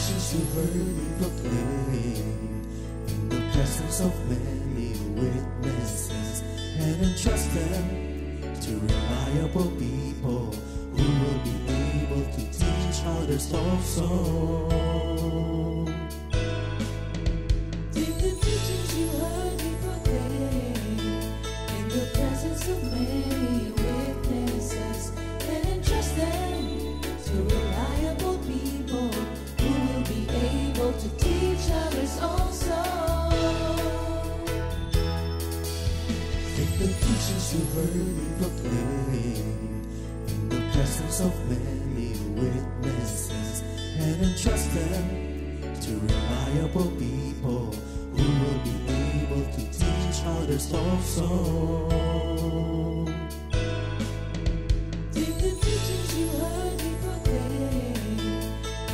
teachings you heard me proclaim in the presence of many witnesses, and entrust them to reliable people who will be able to teach others also. Take the teachings you heard me proclaim in the presence of many witnesses, and entrust them to reliable people who will be able to teach others also. Take the teachings you heard me proclaim in the presence of many witnesses, and entrust them to reliable people who will be able to teach others also. Take the teachings you heard me proclaim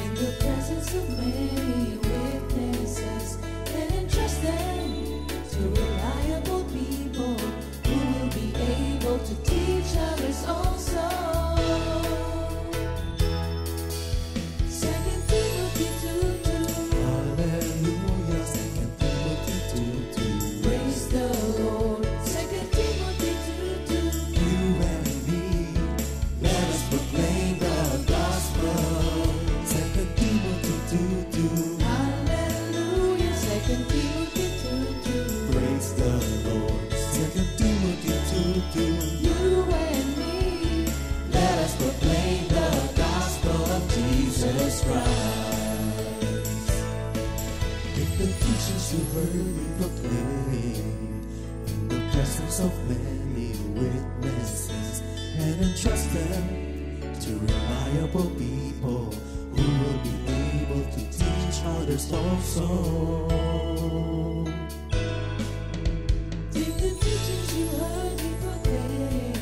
in the presence of many witnesses, and entrust them to reliable people who will be able to teach others also. 2 Timothy 2:2. Hallelujah, 2 Timothy 2:2. Praise the Lord. 2 Timothy 2:2. You and me, let us proclaim the gospel. 2 Timothy 2:2. Hallelujah. 2 Timothy 2:2. Praise the Lord. 2 Timothy 2:2. You and me, Let us proclaim the gospel of Jesus Christ. Take the teachings you heard me proclaim in the presence of many witnesses, and entrust them to reliable people who will be able to teach others also. take the teachings you heard me proclaim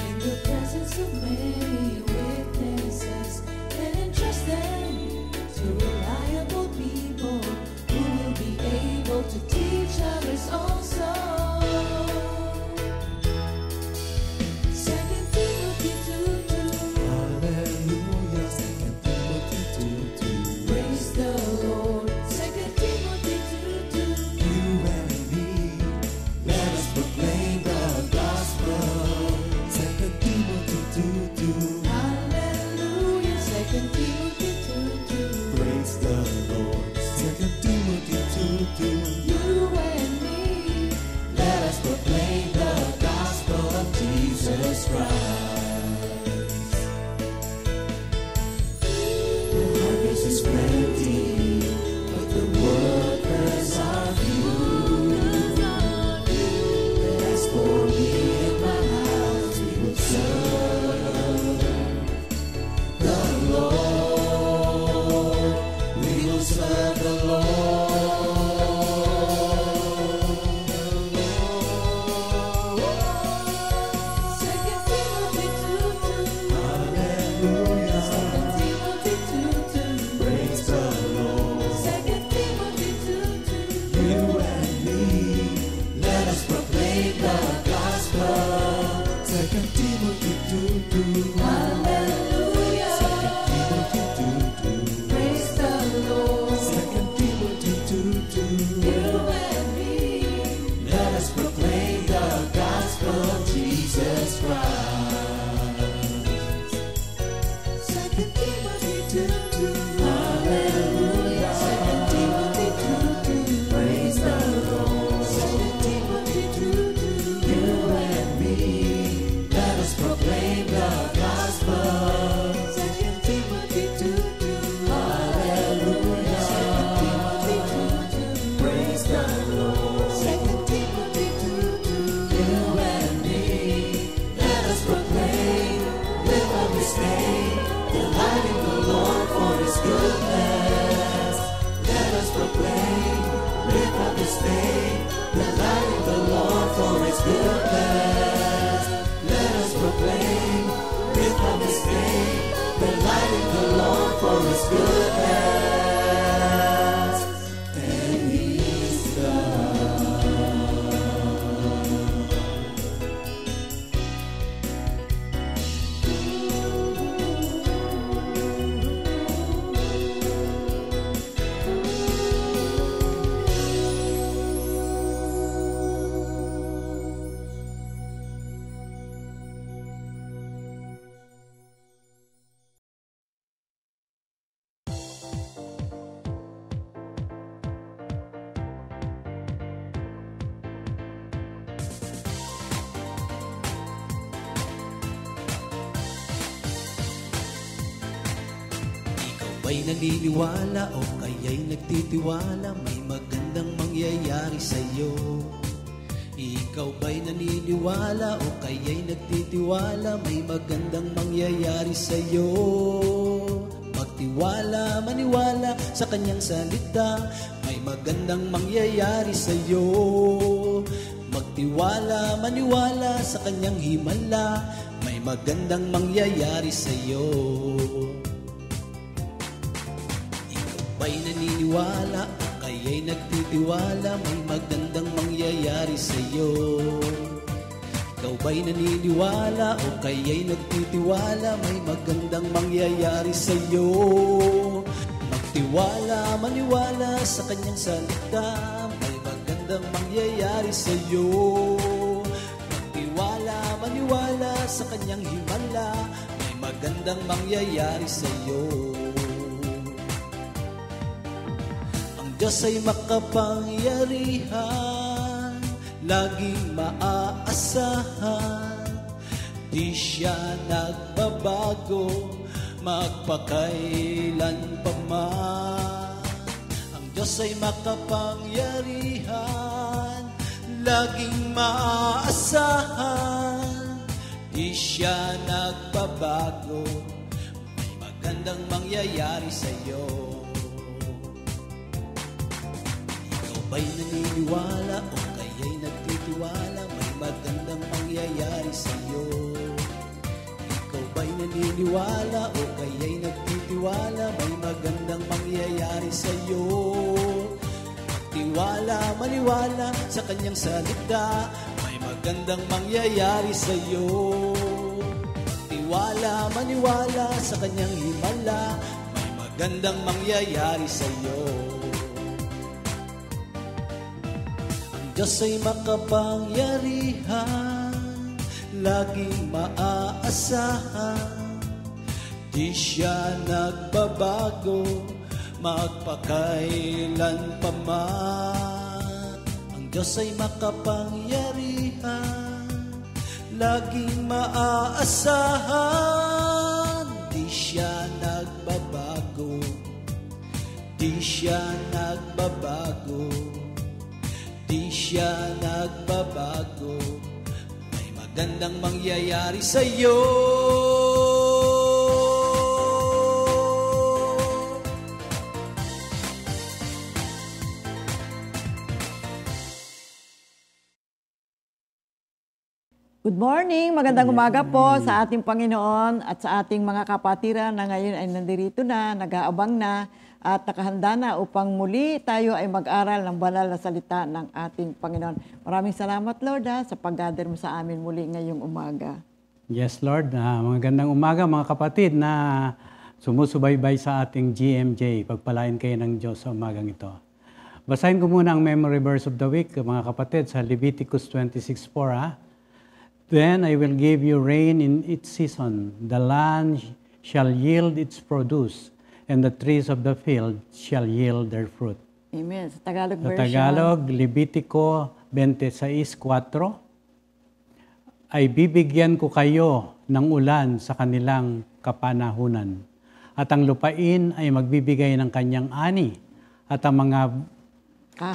in the presence of many witnesses, and entrust them to reliable people who will be able to teach others also. 2 Timothy 2:2. Hallelujah, 2 Timothy 2:2. Praise the Lord. 2 Timothy 2:2. You and me, let us proclaim the gospel. 2 Timothy 2:2. Hallelujah. 2 Timothy 2:2. Praise the Lord. 2 Timothy 2:2. You and me, Let us proclaim the gospel of Jesus Christ. The harvest is plenty, but the workers are few. But as for me and my house, we will serve the Lord. We will serve the Lord. 2 Timothy 2:2. Hallelujah. 2 Timothy 2:2. Praise the Lord. 2 Timothy 2:2. You and me, let us proclaim the gospel. 2 Timothy 2:2. Hallelujah. 2 Timothy 2:2. Praise the Lord. 2 Timothy 2:2. You and me, Let us proclaim the gospel of Jesus Christ. 2 Timothy 2:2. Hallelujah. 2 Timothy 2:2. Praise the Lord. 2 Timothy 2:2. You and me, let us proclaim the gospel. 2 Timothy 2:2. Hallelujah. 2 Timothy 2:2. Praise the Lord. 2 Timothy 2:2. You and me, let us proclaim, live up His name, delighting the Lord for His goodness. Let us proclaim, live up His name, delighting the Lord for His goodness. Let us proclaim, live up His name, delighting the Lord for His goodness. And He's God. ba'y naniniwala o kaya'y nagtitiwala may magandang mangyayari sa'yo? Ikaw ba'y naniniwala o kaya'y nagtitiwala may magandang mangyayari sa'yo? Magtiwala, maniwala sa kanyang salita, may magandang mangyayari sa'yo. Magtiwala, maniwala sa kanyang himala, may magandang mangyayari sa'yo. Ikaw ba'y naniniwala o kaya'y nagtitiwala may magandang mangyayari sa'yo? Ikaw ba'y naniniwala o kaya'y nagtitiwala may magandang mangyayari sa'yo? Magtiwala, maniwala sa kanyang salita, may magandang mangyayari sa'yo. Magtiwala, maniwala sa kanyang himala, may magandang mangyayari sa'yo. Ang Diyos ay makapangyarihan, laging maaasahan, di siya nagbabago, magpakailan pa man. Ang Diyos ay makapangyarihan, laging maaasahan, di siya nagbabago, may magandang mangyayari sa'yo. Ikaw ba'y naniniwala o kaya'y nagtitiwala may magandang mangyayari sa'yo? Ikaw ba'y naniniwala o kaya'y nagtitiwala may magandang mangyayari sa'yo? Magtiwala, maniwala sa kanyang salita, may magandang mangyayari sa'yo. Magtiwala, maniwala sa kanyang himala, may magandang mangyayari sa'yo. Diyos ay makapangyarihan, laging maaasahan, di siya nagbabago, magpakailan pa man. Ang Diyos ay makapangyarihan, laging maaasahan, di siya nagbabago, di siya nagbabago, di siya nagbabago, may magandang mangyayari sa'yo. Good morning, magandang umaga po sa ating Panginoon at sa ating mga kapatiran na ngayon ay nandirito na, nag-aabang na, at nakahanda na upang muli tayo ay mag-aral ng banal na salita ng ating Panginoon. Maraming salamat, Lord, sa pag-gather mo sa amin muli ngayong umaga. Yes, Lord. Magandang umaga mga kapatid na sumusubaybay sa ating GMJ. Pagpalain kayo ng Diyos sa umagang ito. Basahin ko muna ang memory verse of the week, mga kapatid, sa Leviticus 26:4. Then I will give you rain in its season. The land shall yield its produce, and the trees of the field shall yield their fruit. Amen. Sa Tagalog version. Sa Tagalog, Levitico 26:4, ay bibigyan ko kayo ng ulan sa kanilang kapanahunan, at ang lupain ay magbibigay ng kanyang ani, at ang mga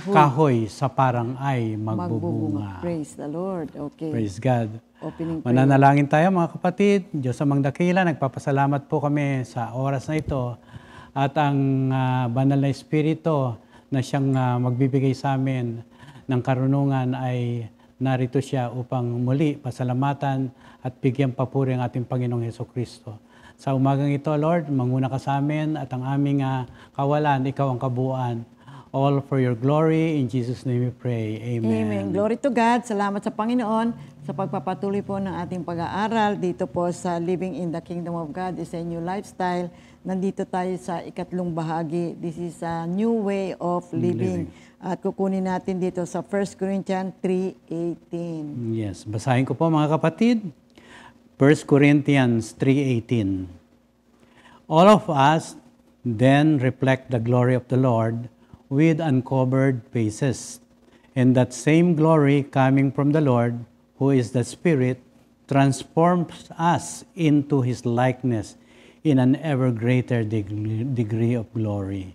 kahoy sa parang ay magbubunga. Praise the Lord. Okay. Praise God. Opening prayer. Mananalangin tayo mga kapatid. Diyos amang dakila, nagpapasalamat po kami sa oras na ito at ang banal na Espiritu na siyang magbibigay sa amin ng karunungan ay narito siya upang muli pasalamatan at bigyan papuri ang ating Panginoong Hesukristo. Sa umagang ito, Lord, manguna ka sa amin at ang aming kawalan, ikaw ang kabuuan. All for your glory. In Jesus' name we pray. Amen. Amen. Glory to God. Salamat sa Panginoon sa pagpapatuloy po ng ating pag-aaral dito po sa Living in the Kingdom of God is a New Lifestyle. Nandito tayo sa ikatlong bahagi. This is a new way of living. At kukunin natin dito sa 1 Corinthians 3:18. Yes. Basahin ko po mga kapatid. 1 Corinthians 3:18. All of us then reflect the glory of the Lord with uncovered faces. And that same glory coming from the Lord, who is the Spirit, transforms us into His likeness in an ever greater degree of glory.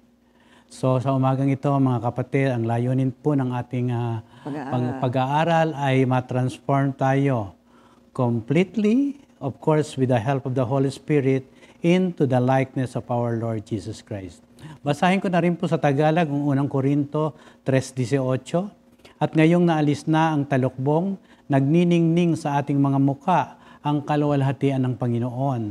So sa umagang ito, mga kapatid, ang layunin po ng ating pag-aaral ay matransform tayo completely, of course, with the help of the Holy Spirit, into the likeness of our Lord Jesus Christ. Basahin ko na rin po sa Tagalog ang unang Korinto 3:18. At ngayong naalis na ang talukbong, nagniningning sa ating mga muka ang kaluwalhatian ng Panginoon.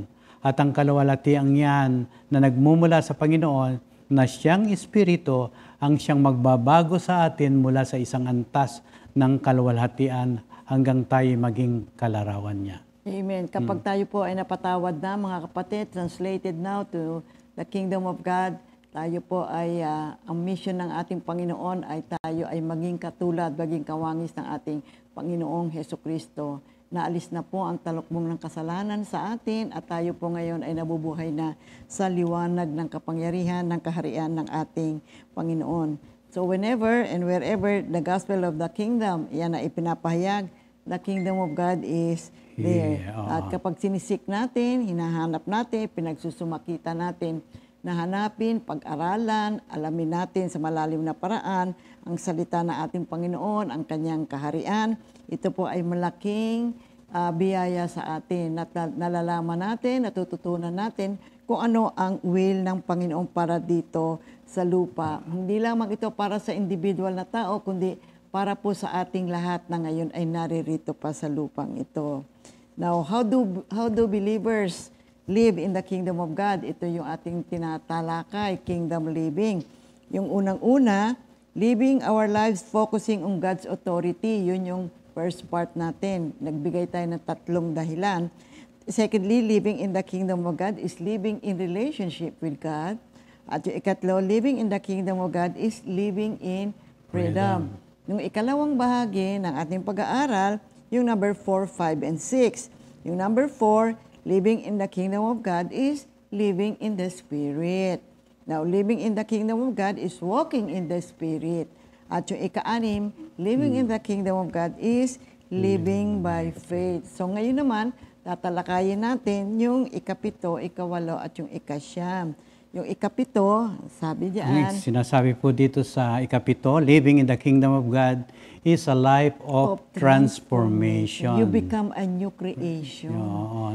At ang kaluwalhatian yan na nagmumula sa Panginoon, na siyang Espiritu ang siyang magbabago sa atin mula sa isang antas ng kaluwalhatian hanggang tayo maging kalarawan niya. Amen. Kapag tayo po ay napatawad na, mga kapatid, translated now to the kingdom of God, tayo po ay, ang mission ng ating Panginoon ay tayo ay maging katulad, maging kawangis ng ating Panginoong Hesukristo. Naalis na po ang talukbong ng kasalanan sa atin at tayo po ngayon ay nabubuhay na sa liwanag ng kapangyarihan ng kaharian ng ating Panginoon. So whenever and wherever the gospel of the kingdom, yan na ipinapahayag, the kingdom of God is there. At kapag sinisik natin, hinahanap natin, pinagsusumakita natin, nahanapin, pag-aralan, alamin natin sa malalim na paraan ang salita ng ating Panginoon, ang kanyang kaharian. Ito po ay malaking biyaya sa atin. Nalalaman natin, natututunan natin kung ano ang will ng Panginoon para dito sa lupa. Hindi lamang ito para sa individual na tao, kundi para po sa ating lahat na ngayon ay naririto pa sa lupang ito. Now, how do believers live in the kingdom of God? Ito yung ating tinatalakay, kingdom living. Yung unang-una, living our lives focusing on God's authority. Yun yung first part natin. Nagbigay tayo ng 3 dahilan. Secondly, living in the kingdom of God is living in relationship with God. At yung ikatlo, living in the kingdom of God is living in freedom. Yung ikalawang bahagi ng ating pag-aaral, yung number 4, 5, and 6. Yung number 4, living in the kingdom of God is living in the Spirit. Now, living in the kingdom of God is walking in the Spirit. At yung ika-6, living in the kingdom of God is living by faith. So ngayon naman, tatalakayin natin yung ika-7, ika-8, at yung ika-9. Yung ika-7, sabi diyan, sinasabi po dito sa ika-7, living in the kingdom of God is a life of transformation. You become a new creation.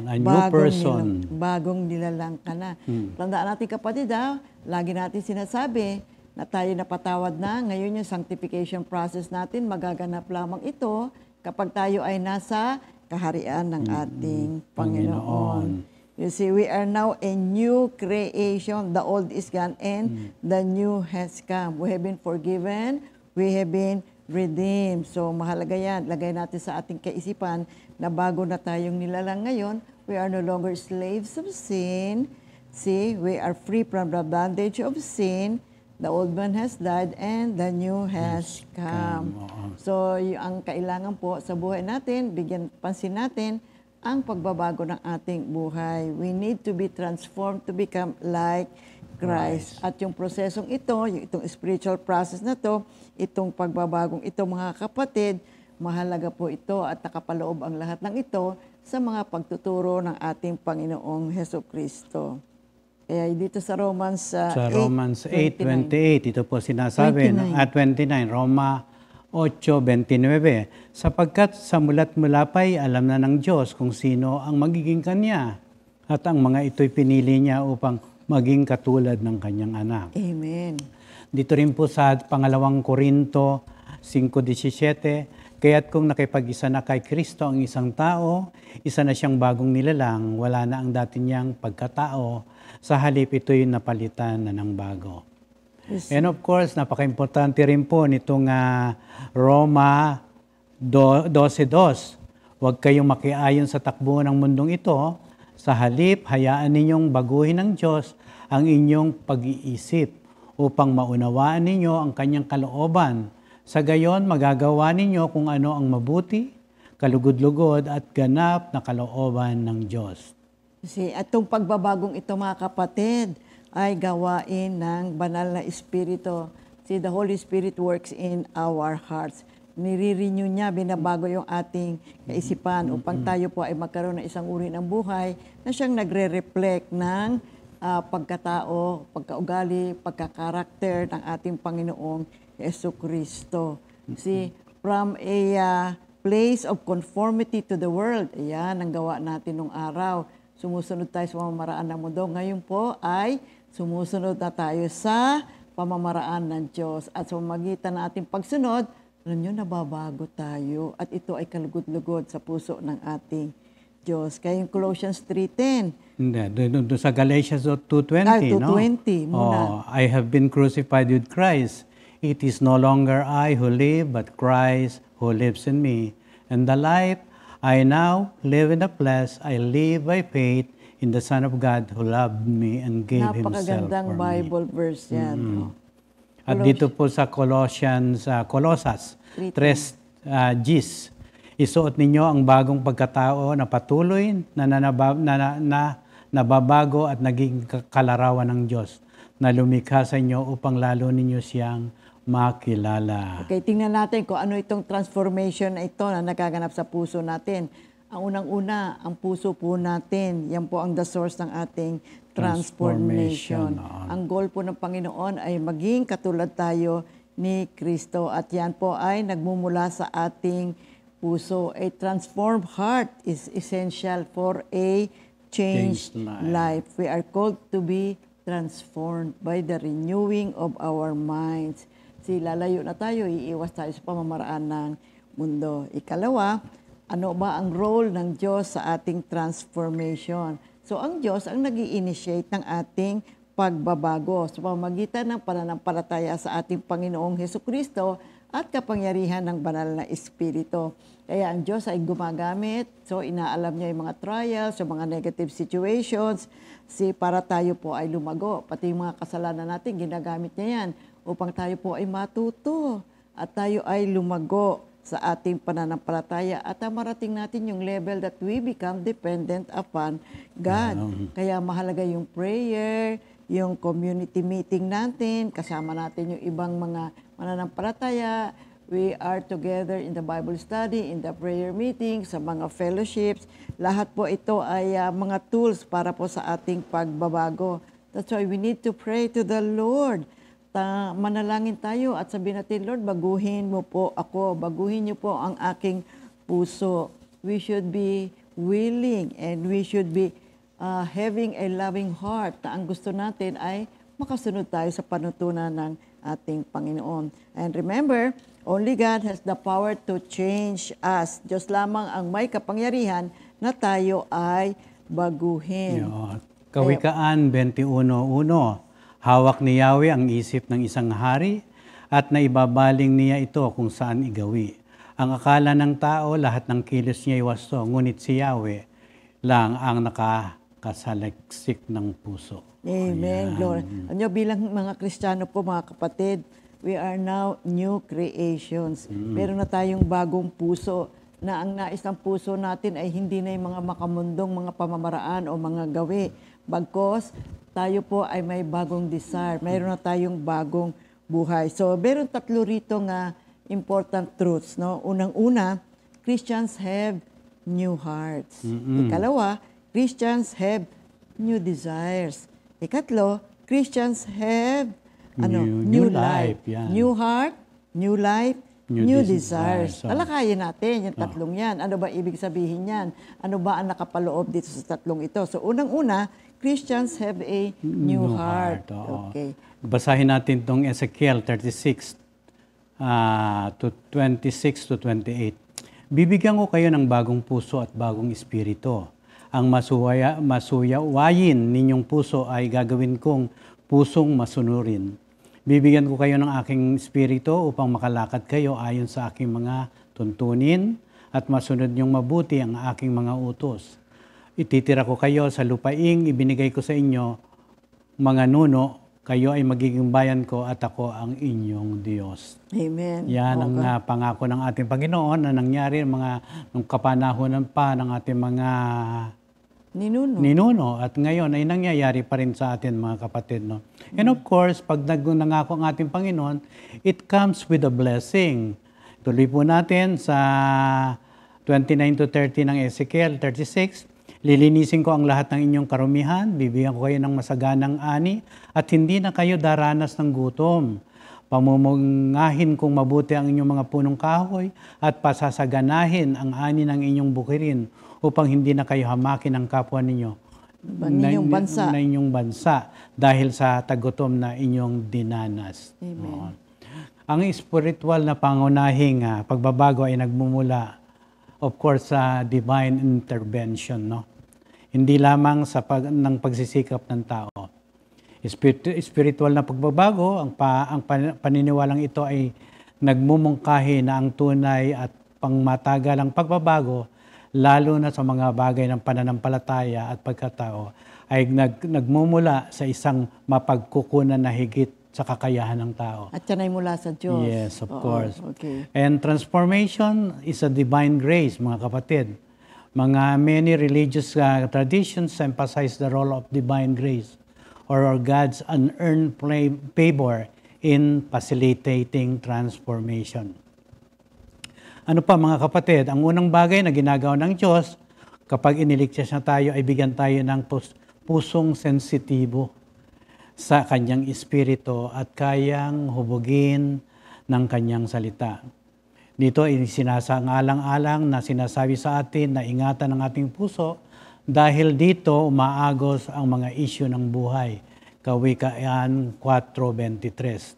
A new person. Bagong nilalang ka na. Tandaan natin kapatid, lagi natin sinasabi na tayo napatawad na. Ngayon yung sanctification process natin, magaganap lamang ito kapag tayo ay nasa kaharian ng ating Panginoon. You see, we are now a new creation. The old is gone and the new has come. We have been forgiven. We have been redeemed. So mahalaga yan. Lagay natin sa ating kaisipan na bago na tayong nilalang ngayon, we are no longer slaves of sin. See, we are free from the bondage of sin. The old man has died and the new has come. So ang kailangan po sa buhay natin, bigyan pansin natin, ang pagbabago ng ating buhay. We need to be transformed to become like Christ. At yung prosesong ito, yung itong spiritual process na to, itong pagbabagong ito, mga kapatid, mahalaga po ito at nakapaloob ang lahat ng ito sa mga pagtuturo ng ating Panginoong Hesukristo. Kaya dito sa Romans 8:28, ito po sinasabi, 29, Roma 8:29, sapagkat sa mulat mula pa'y alam na ng Diyos kung sino ang magiging Kanya at ang mga ito'y pinili Niya upang maging katulad ng Kanyang anak. Amen. Dito rin po sa pangalawang Korinto 5:17, kaya't kung nakipag-isa na kay Kristo ang isang tao, isa na siyang bagong nilalang, wala na ang dati niyang pagkatao, sa halip ito'y napalitan na ng bago. Yes. And of course, napaka-importante rin po nitong Roma 12:2. Huwag kayong makiayon sa takbo ng mundong ito. Sa halip, hayaan ninyong baguhin ng Diyos ang inyong pag-iisip upang maunawaan ninyo ang Kanyang kalooban. Sa gayon, magagawa ninyo kung ano ang mabuti, kalugod-lugod at ganap na kalooban ng Diyos. Kasi atong pagbabagong ito, mga kapatid, ay gawain ng banal na Espiritu. See, the Holy Spirit works in our hearts. nire-renew niya, binabago yung ating kaisipan upang tayo po ay magkaroon ng isang uri ng buhay na siyang nagre-reflect ng pagkatao, pagkaugali, pagkakarakter ng ating Panginoong Jesucristo. See, from a place of conformity to the world, ayan ang gawa natin nung araw. Sumusunod tayo sa pamamaraan ng mundo. Ngayon po ay sumusunod na tayo sa pamamaraan ng Diyos. At sa pamamagitan ng ating pagsunod, alam nyo, nababago tayo. At ito ay kalugod-lugod sa puso ng ating Diyos. Kaya yung Colossians 3:10. Hindi, doon sa Galatians 2:20, no? 2:20 muna. I have been crucified with Christ. It is no longer I who live, but Christ who lives in me. And the life I now live in the flesh, I live by faith in the Son of God who loved me and gave Himself for Napakagandang me. Bible verse yan. no? At dito po sa Colossus 3, Gs, isuot ninyo ang bagong pagkatao na patuloy na nababago at naging kalarawan ng Diyos na lumikha sa inyo upang lalo ninyo siyang makilala. Okay, tingnan natin kung ano itong transformation na ito na nagaganap sa puso natin. Ang unang-una, ang puso po natin, yan po ang the source ng ating transformation. Ang goal po ng Panginoon ay maging katulad tayo ni Kristo at yan po ay nagmumula sa ating puso. A transformed heart is essential for a changed life. We are called to be transformed by the renewing of our minds. Lalayo na tayo, iiwas tayo sa pamamaraan ng mundo. Ikalawa, ano ba ang role ng Diyos sa ating transformation? So, ang Diyos ang nag-i-initiate ng ating pagbabago sa pamamagitan ng pananampalataya sa ating Panginoong Hesukristo at kapangyarihan ng banal na Espiritu. Kaya ang Diyos ay gumagamit, so inaalam niya yung mga trials, yung mga negative situations, para tayo po ay lumago. Pati yung mga kasalanan natin, ginagamit niya yan upang tayo po ay matuto at tayo ay lumago sa ating pananampalataya at marating natin yung level that we become dependent upon God. Kaya mahalaga yung prayer, yung community meeting natin, kasama natin yung ibang mga mananampalataya. We are together in the Bible study, in the prayer meeting, sa mga fellowships. Lahat po ito ay mga tools para po sa ating pagbabago. That's why we need to pray to the Lord. Manalangin tayo at sabihin natin, Lord, baguhin mo po ako, baguhin niyo po ang aking puso. We should be willing and we should be having a loving heart na ang gusto natin ay makasunod tayo sa panutunan ng ating Panginoon. And remember, only God has the power to change us. Diyos lamang ang may kapangyarihan na tayo ay baguhin. Kawikaan 21:1. Hawak ni Yahweh ang isip ng isang hari at naibabaling niya ito kung saan igawi. Ang akala ng tao, lahat ng kilos niya ay wasto, ngunit si Yahweh lang ang nakakasaliksik ng puso. Amen, Lord. Ano, bilang mga Kristiyano po, mga kapatid, we are now new creations. Meron na tayong bagong puso na ang nais ng puso natin ay hindi na yung mga makamundong mga pamamaraan o mga gawi. Bagkos, tayo po ay may bagong desire. Mayroon na tayong bagong buhay. So, meron tatlo rito nga important truths. No? Unang-una, Christians have new hearts. Ikalawa, Christians have new desires. Ikatlo, Christians have new life. New heart, new life, new desires. Talakayin natin yung tatlong yan. Ano ba ibig sabihin yan? Ano ba ang nakapaloob dito sa tatlong ito? So, unang-una, Christians have a new heart. Okay. Basahin natin itong Ezekiel 36 to 26 to 28. Bibigyan ko kayo ng bagong puso at bagong espiritu. Ang masuyawayin ninyong puso ay gagawin kong pusong masunurin. Bibigyan ko kayo ng aking espiritu upang makalakad kayo ayon sa aking mga tuntunin at masunod niyong mabuti ang aking mga utos. Ititira ko kayo sa lupaing ibinigay ko sa inyo, mga nuno, kayo ay magiging bayan ko at ako ang inyong Diyos. Amen. Yan ang pangako ng ating Panginoon na nangyari nung kapanahonan pa ng ating mga ninuno. At ngayon ay nangyayari pa rin sa atin, mga kapatid. No? And of course, pag nangako ang ating Panginoon, it comes with a blessing. Tuloy po natin sa 29 to 30 ng Ezekiel 36. Lilinisin ko ang lahat ng inyong karumihan, bibigyan ko kayo ng masaganang ani, at hindi na kayo daranas ng gutom. Pamumungahin kong mabuti ang inyong mga punong kahoy at pasasaganahin ang ani ng inyong bukirin upang hindi na kayo hamakin ng kapwa ninyo na inyong bansa dahil sa tagutom na inyong dinanas. Amen. Ang spiritual na pangunahing pagbabago ay nagmumula, of course, sa divine intervention, no? Hindi lamang sa ng pagsisikap ng tao. Spiritual na pagbabago, ang paniniwalang ito ay nagmumungkahi na ang tunay at pangmatagalang pagbabago, lalo na sa mga bagay ng pananampalataya at pagkatao, ay nagmumula sa isang mapagkukunan na higit sa kakayahan ng tao. At yan ay mula sa Diyos. Yes, of course. Okay. And transformation is a divine grace, mga kapatid. Many religious traditions emphasize the role of divine grace or God's unearned favor in facilitating transformation. Ano pa mga kapatid, ang unang bagay na ginagawa ng Diyos kapag iniligtas na tayo ay bigyan tayo ng pusong sensitibo sa kanyang espiritu at kayang hubugin ng kanyang salita. Dito ay sinasangalang-alang na sinasabi sa atin na ingatan ang ating puso dahil dito umaagos ang mga isyu ng buhay. Kawikaan 4:23.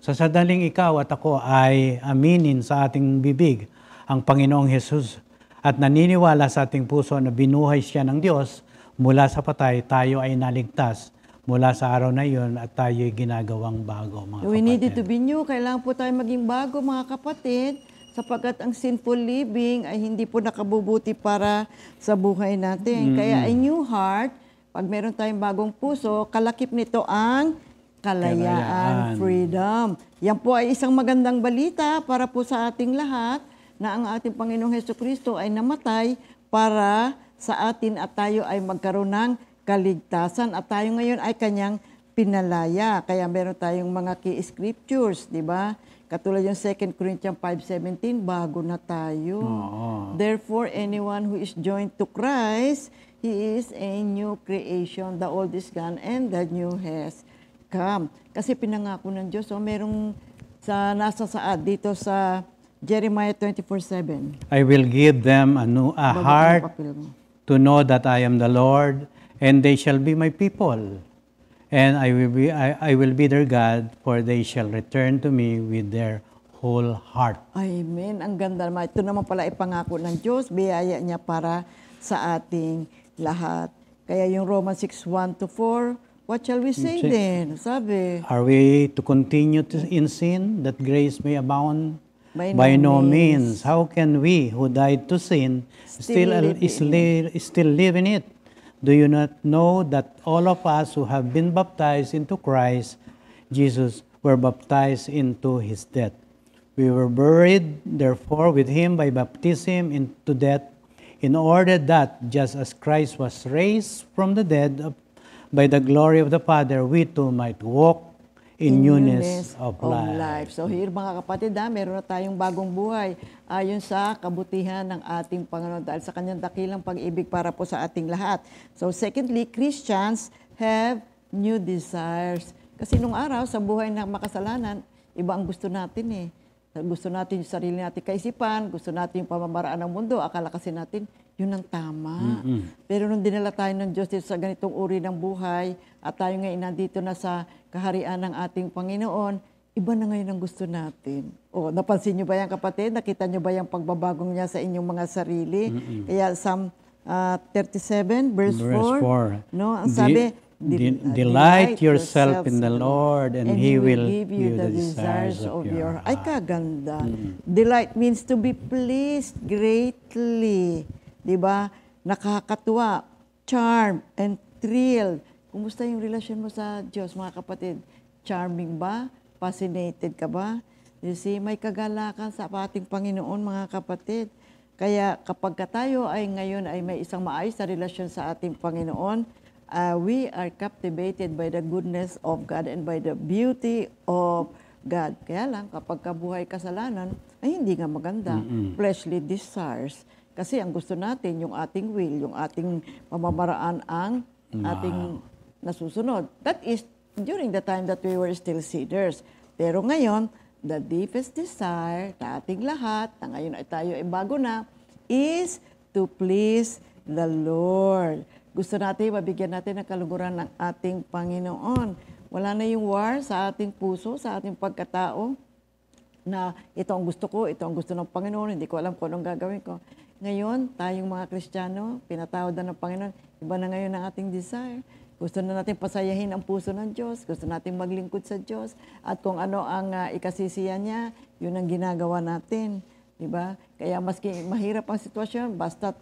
Sa sadaling ikaw at ako ay aminin sa ating bibig ang Panginoong Hesus at naniniwala sa ating puso na binuhay siya ng Diyos mula sa patay, tayo ay naligtas mula sa araw na iyon at tayo'y ginagawang bago, mga kapatid. We needed to be new. Kailangan po tayo maging bago, mga kapatid, sapagkat ang sinful living ay hindi po nakabubuti para sa buhay natin. Kaya a new heart, pag meron tayong bagong puso, kalakip nito ang kalayaan, freedom. Yan po ay isang magandang balita para po sa ating lahat na ang ating Panginoong Hesukristo ay namatay para sa atin at tayo ay magkaroon ng kaligtasan at tayo ngayon ay kanyang pinalaya. Kaya meron tayong mga key scriptures, di ba? Katulad yung 2 Corinthians 5:17, bago na tayo. Therefore, anyone who is joined to Christ, he is a new creation. The old is gone and the new has come. Kasi pinangako ng Diyos, merong nasa saad dito sa Jeremiah 24:7. I will give them a heart to know that I am the Lord, and they shall be my people, and I will be their God, for they shall return to me with their whole heart. Amen. Ang ganda naman. Ito naman pala ipangako ng Diyos, biyaya niya para sa ating lahat. Kaya yung Romans 6:1-4, what shall we say then? Sabi, are we to continue in sin that grace may abound? By no means. How can we who died to sin still live in it? Do you not know that all of us who have been baptized into Christ Jesus were baptized into his death? We were buried, therefore, with him by baptism into death, in order that, just as Christ was raised from the dead by the glory of the Father, we too might walk in newness of life. So here mga kapatid, meron na tayong bagong buhay ayon sa kabutihan ng ating Panginoon dahil sa kanyang dakilang pag-ibig para po sa ating lahat. So secondly, Christians have new desires. Kasi nung araw, sa buhay ng makasalanan, iba ang gusto natin Gusto natin yung sarili natin kaisipan, gusto natin yung pamamaraan ng mundo, akala kasi natin yun ang tama. Pero nung dinala tayo ng Diyos dito sa ganitong uri ng buhay at tayo ngayon nandito na sa kaharian ng ating Panginoon, iba na ngayon ang gusto natin. Napansin nyo ba yan kapatid? Nakita nyo ba yung pagbabagong niya sa inyong mga sarili? Kaya Psalm 37 verse 4, no? Ang sabi, delight yourself in the Lord and He will give you the desires of your heart. Ay, kaganda. Delight means to be pleased greatly. Diba? Nakakatuwa, charm, and thrill. Kumusta yung relasyon mo sa Diyos, mga kapatid? Charming ba? Fascinated ka ba? You see, may kagalakan sa ating Panginoon, mga kapatid. Kaya kapag tayo ay ngayon ay may isang maayos na relasyon sa ating Panginoon, we are captivated by the goodness of God and by the beauty of God. Kaya lang, kapag kabuhay kasalanan, ay hindi nga maganda. Fleshly desires. Kasi ang gusto natin, yung ating will, yung ating pamamaraan ang ating nasusunod. That is during the time that we were still sinners. Pero ngayon, the deepest desire na ating lahat, na ngayon ay tayo ay bago na, is to please the Lord. Gusto natin, mabigyan natin ng kaluguran ng ating Panginoon. Wala na yung war sa ating puso, sa ating pagkatao, na ito ang gusto ko, ito ang gusto ng Panginoon, hindi ko alam kung anong gagawin ko. Ngayon, tayong mga Kristiyano, pinatawad na ng Panginoon, iba na ngayon ang ating desire. Gusto na natin pasayahin ang puso ng Diyos, gusto natin maglingkod sa Diyos, at kung ano ang ikasisiya niya, yun ang ginagawa natin. Diba? Kaya maski mahirap ang sitwasyon, basta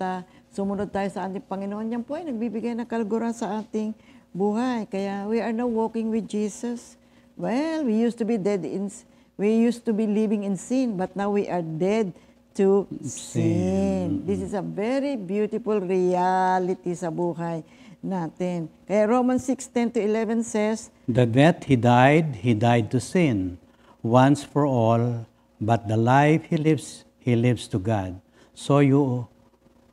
sumunod tayo sa ating Panginoon, yan po ay nagbibigay ng kaluguran sa ating buhay. Kaya we are now walking with Jesus. Well, we used to be living in sin, but now we are dead to sin. This is a very beautiful reality sa buhay natin. Kaya Romans 6:10-11 says, The death he died to sin, once for all, but the life he lives to God. So you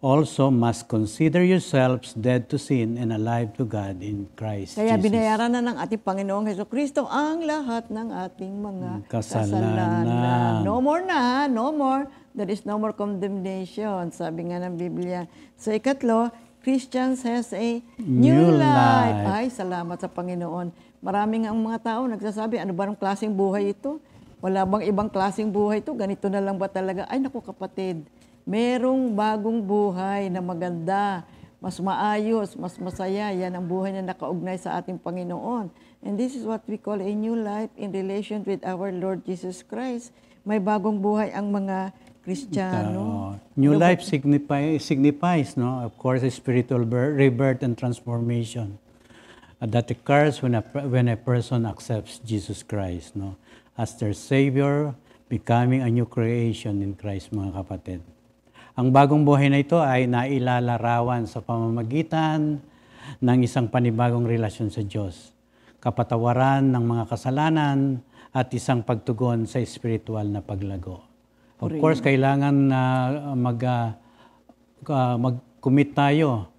also must consider yourselves dead to sin and alive to God in Christ kaya Jesus. binayaran na ng ating Panginoong Hesukristo ang lahat ng ating mga kasalanan. No more na, no more. There is no more condemnation. Sabi nga ng Biblia. Sa ikatlo, Christians has a new life. Ay, salamat sa Panginoon. Maraming ang mga tao nagsasabi, ano ba ng klaseng buhay ito? Wala bang ibang klaseng buhay ito? Ganito na lang ba talaga? Ay, naku kapatid, merong bagong buhay na maganda, mas maayos, mas masaya. Yan ang buhay na nakaugnay sa ating Panginoon. And this is what we call a new life in relation with our Lord Jesus Christ. May bagong buhay ang mga Kristiyano. New life signifies, no, of course, a spiritual rebirth and transformation that occurs when a person accepts Jesus Christ, no, as their Savior, becoming a new creation in Christ, mga kapatid. Ang bagong buhay na ito ay nailalarawan sa pamamagitan ng isang panibagong relasyon sa Diyos, kapatawaran ng mga kasalanan at isang pagtugon sa spiritual na paglago. Of course, kailangan mag-commit tayo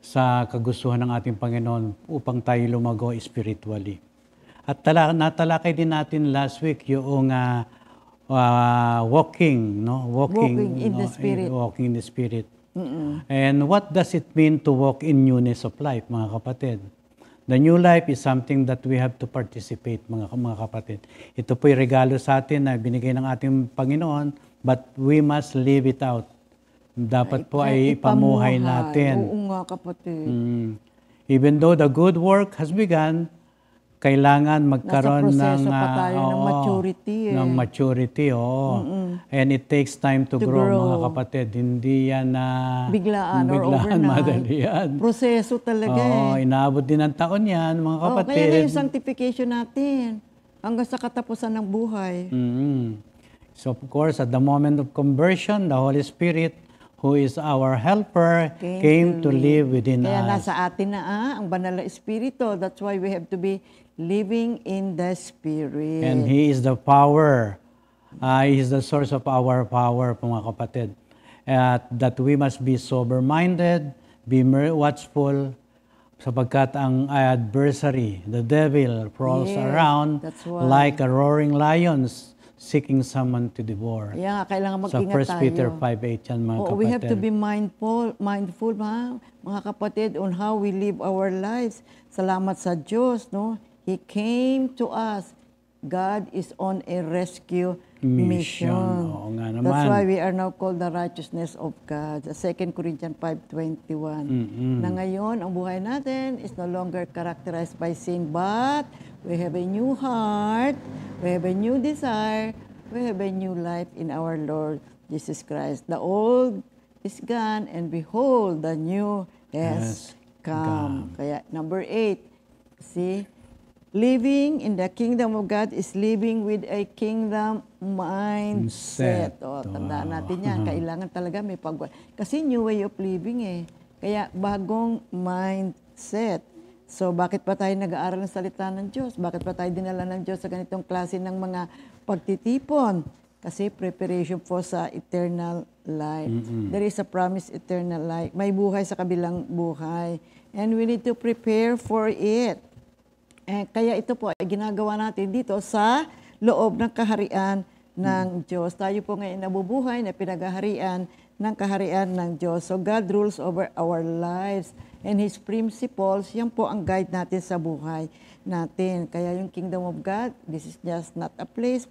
sa kagustuhan ng ating Panginoon upang tayo lumago spiritually. At natalakay din natin last week yung walking in the Spirit. Walking in the Spirit. And what does it mean to walk in newness of life, mga kapatid? The new life is something that we have to participate, mga kapatid. Ito po'y regalo sa atin na binigay ng ating Panginoon, but we must live it out. Dapat po ay ipamuhay natin. Oo nga, kapatid. Even though the good work has begun, kailangan magkaroon nasa proseso pa tayo ng maturity. Ng maturity, And it takes time to grow, mga kapatid. Hindi yan na biglaan or overnight. Madali yan. Proseso talaga inaabot din ng taon yan, mga kapatid. Kaya yung sanctification natin hanggang sa katapusan ng buhay. So of course, at the moment of conversion, the Holy Spirit, who is our helper, came to live within us. Kaya nasa atin na ang banal na Espiritu. That's why we have to be living in the Spirit. And He is the power. He is the source of our power, mga kapatid. That we must be sober-minded, be watchful, sapagkat ang adversary, the devil, prowls around like a roaring lion, seeking someone to devour. Yeah, kailangan mag-ingat tayo. Sa 1 Peter 5:8 yan, mga kapatid. We have to be mindful mga kapatid, on how we live our lives. Salamat sa Diyos, no? He came to us. God is on a rescue mission. Oo nga naman. That's why we are now called the righteousness of God. 2 Corinthians 5:21. Na ngayon, ang buhay natin is no longer characterized by sin, but we have a new heart, we have a new desire, we have a new life in our Lord Jesus Christ. The old is gone, and behold, the new has come. Kaya, number 8, see, living in the kingdom of God is living with a kingdom mindset. Tandaan natin yan. Kailangan talaga may pagbabago. Kasi new way of living Kaya bagong mindset. So, bakit pa tayo nag-aaral ng salita ng Diyos? Bakit pa tayo dinala ng Diyos sa ganitong klase ng mga pagtitipon? Kasi preparation po sa eternal life. There is a promise eternal life. May buhay sa kabilang buhay. And we need to prepare for it. Kaya ito po ay ginagawa natin dito sa loob ng kaharian ng Diyos. Tayo po ngayon nabubuhay na pinaghaharian ng kaharian ng Diyos. So God rules over our lives. And His principles, yan po ang guide natin sa buhay natin. Kaya yung Kingdom of God, this is just not a place,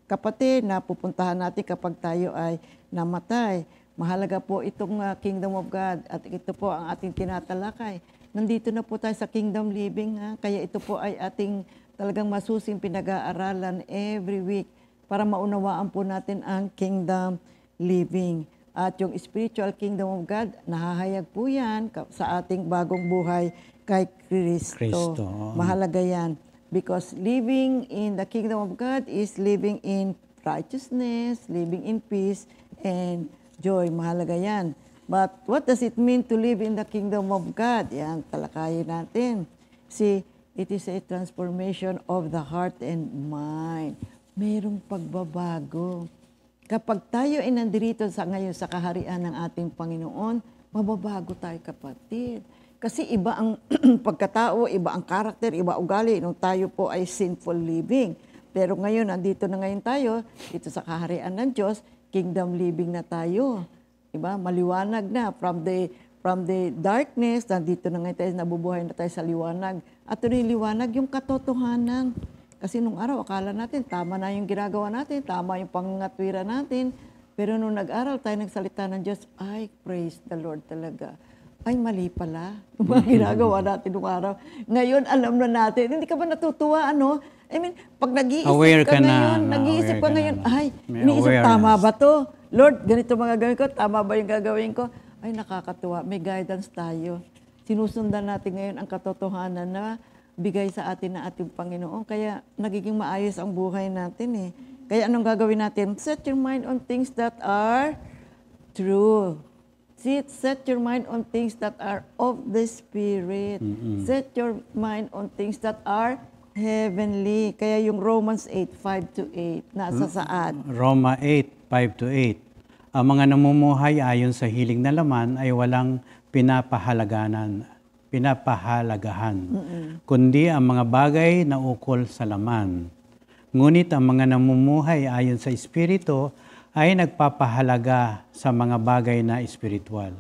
kapatid, na pupuntahan natin kapag tayo ay namatay. Mahalaga po itong Kingdom of God at ito po ang ating tinatalakay. Nandito na po tayo sa Kingdom Living, ha? Kaya ito po ay ating talagang masusing pinag-aaralan every week para maunawaan po natin ang Kingdom Living. At yung spiritual kingdom of God, nahahayag po yan sa ating bagong buhay kay Kristo. Mahalaga yan. Because living in the kingdom of God is living in righteousness, living in peace, and joy. Mahalaga yan. But what does it mean to live in the kingdom of God? Yan, talakayin natin. See, it is a transformation of the heart and mind. Mayroong pagbabago. Kapag tayo ay nandirito ngayon sa kaharian ng ating Panginoon, mababago tayo, kapatid. Kasi iba ang pagkatao, iba ang karakter, iba ugali nung tayo po ay sinful living. Pero ngayon, nandito na ngayon tayo, dito sa kaharian ng Diyos, kingdom living na tayo. Diba? Maliwanag na. From the darkness, nandito na ngayon tayo, nabubuhay na tayo sa liwanag. At ito yung liwanag, yung katotohanan. Kasi nung araw, akala natin, tama na yung ginagawa natin, tama yung pangangatwira natin. Pero nung nag-aral tayo, nagsalita ng Diyos, ay, praise the Lord talaga. Ay, mali pala yung mga ginagawa natin nung araw. Ngayon, alam na natin. Hindi ka ba natutuwa, ano? I mean, pag nag-iisip ka ngayon, nag-iisip ka ngayon, ay, iniisip, tama ba to? Lord, ganito mga gawin ko, tama ba yung gagawin ko? Ay, nakakatuwa. May guidance tayo. Sinusundan natin ngayon ang katotohanan na bigay sa atin na ating Panginoon. Kaya nagiging maayos ang buhay natin eh. Kaya anong gagawin natin? Set your mind on things that are true. Set your mind on things that are of the Spirit. Set your mind on things that are heavenly. Kaya yung Romans 8:5-8, nasa saan? Roma 8:5-8. Ang mga namumuhay ayon sa hiling na laman ay walang pinapahalagahan, kundi ang mga bagay na ukol sa laman. Ngunit ang mga namumuhay ayon sa Espiritu ay nagpapahalaga sa mga bagay na espiritual.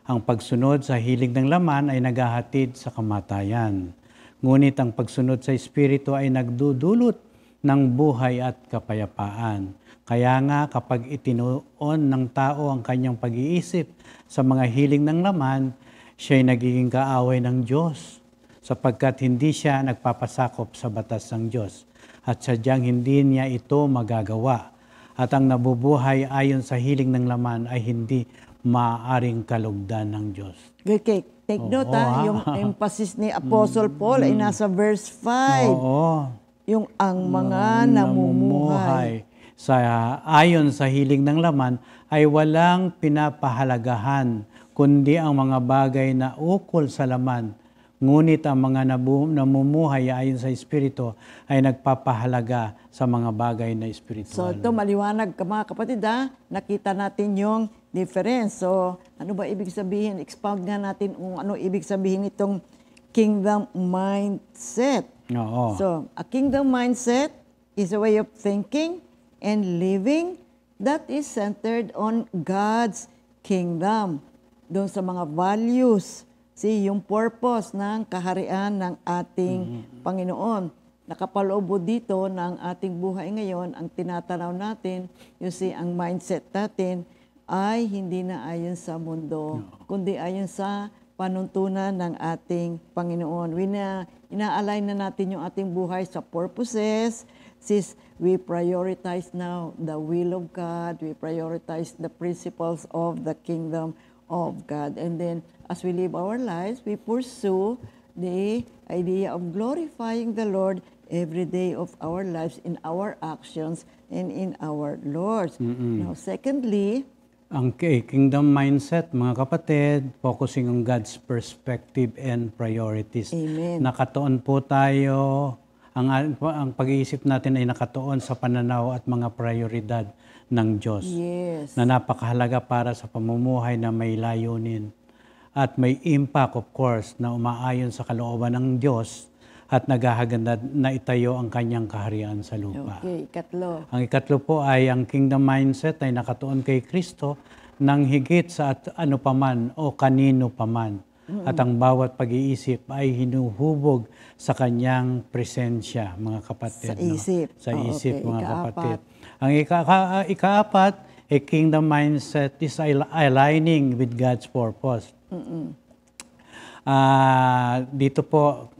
Ang pagsunod sa hilig ng laman ay naghahatid sa kamatayan. Ngunit ang pagsunod sa Espiritu ay nagdudulot ng buhay at kapayapaan. Kaya nga kapag itinuon ng tao ang kanyang pag-iisip sa mga hiling ng laman, siya'y nagiging kaaway ng Diyos sapagkat hindi siya nagpapasakop sa batas ng Diyos at sadyang hindi niya ito magagawa. At ang nabubuhay ayon sa hiling ng laman ay hindi maaaring kalugdan ng Diyos. Okay, take note yung emphasis ni Apostle Paul ay nasa verse 5. Yung ang mga namumuhay. Ayon sa hiling ng laman ay walang pinapahalagahan kundi ang mga bagay na ukol sa laman. Ngunit ang mga namumuhay ayon sa Espiritu ay nagpapahalaga sa mga bagay na espiritual. So ito maliwanag mga kapatid nakita natin yung difference. So ano ba ibig sabihin? Expound nga natin kung ano ibig sabihin itong kingdom mindset. So a kingdom mindset is a way of thinking and living that is centered on God's kingdom. Doon sa mga values, yung purpose ng kaharian ng ating Panginoon. Nakapaloob dito ng ating buhay ngayon, ang tinatanaw natin, ang mindset natin ay hindi na ayon sa mundo, kundi ayon sa panuntunan ng ating Panginoon. Ina-align na natin yung ating buhay sa purposes, since we prioritize now the will of God, we prioritize the principles of the kingdom of God. And then, as we live our lives, we pursue the idea of glorifying the Lord every day of our lives in our actions and in our Lords. Now, secondly, Ang kingdom mindset, mga kapatid, focusing on God's perspective and priorities. Amen. Nakatuon po tayo, ang pag-iisip natin ay nakatuon sa pananaw at mga prioridad ng Diyos. Yes. Na napakahalaga para sa pamumuhay na may layunin at may impact, of course, na umaayon sa kalooban ng Diyos at naghahaganda na itayo ang kanyang kaharian sa lupa. Okay, ikatlo. Ang ikatlo po ay ang kingdom mindset ay nakatuon kay Kristo nang higit sa ano paman o kanino paman. At ang bawat pag-iisip ay hinuhubog sa kanyang presensya, mga kapatid. Sa isip. Sa Oh, isip, okay. mga Ikaapat. kapatid. Ang ikaapat, a kingdom mindset is aligning with God's purpose. Dito po,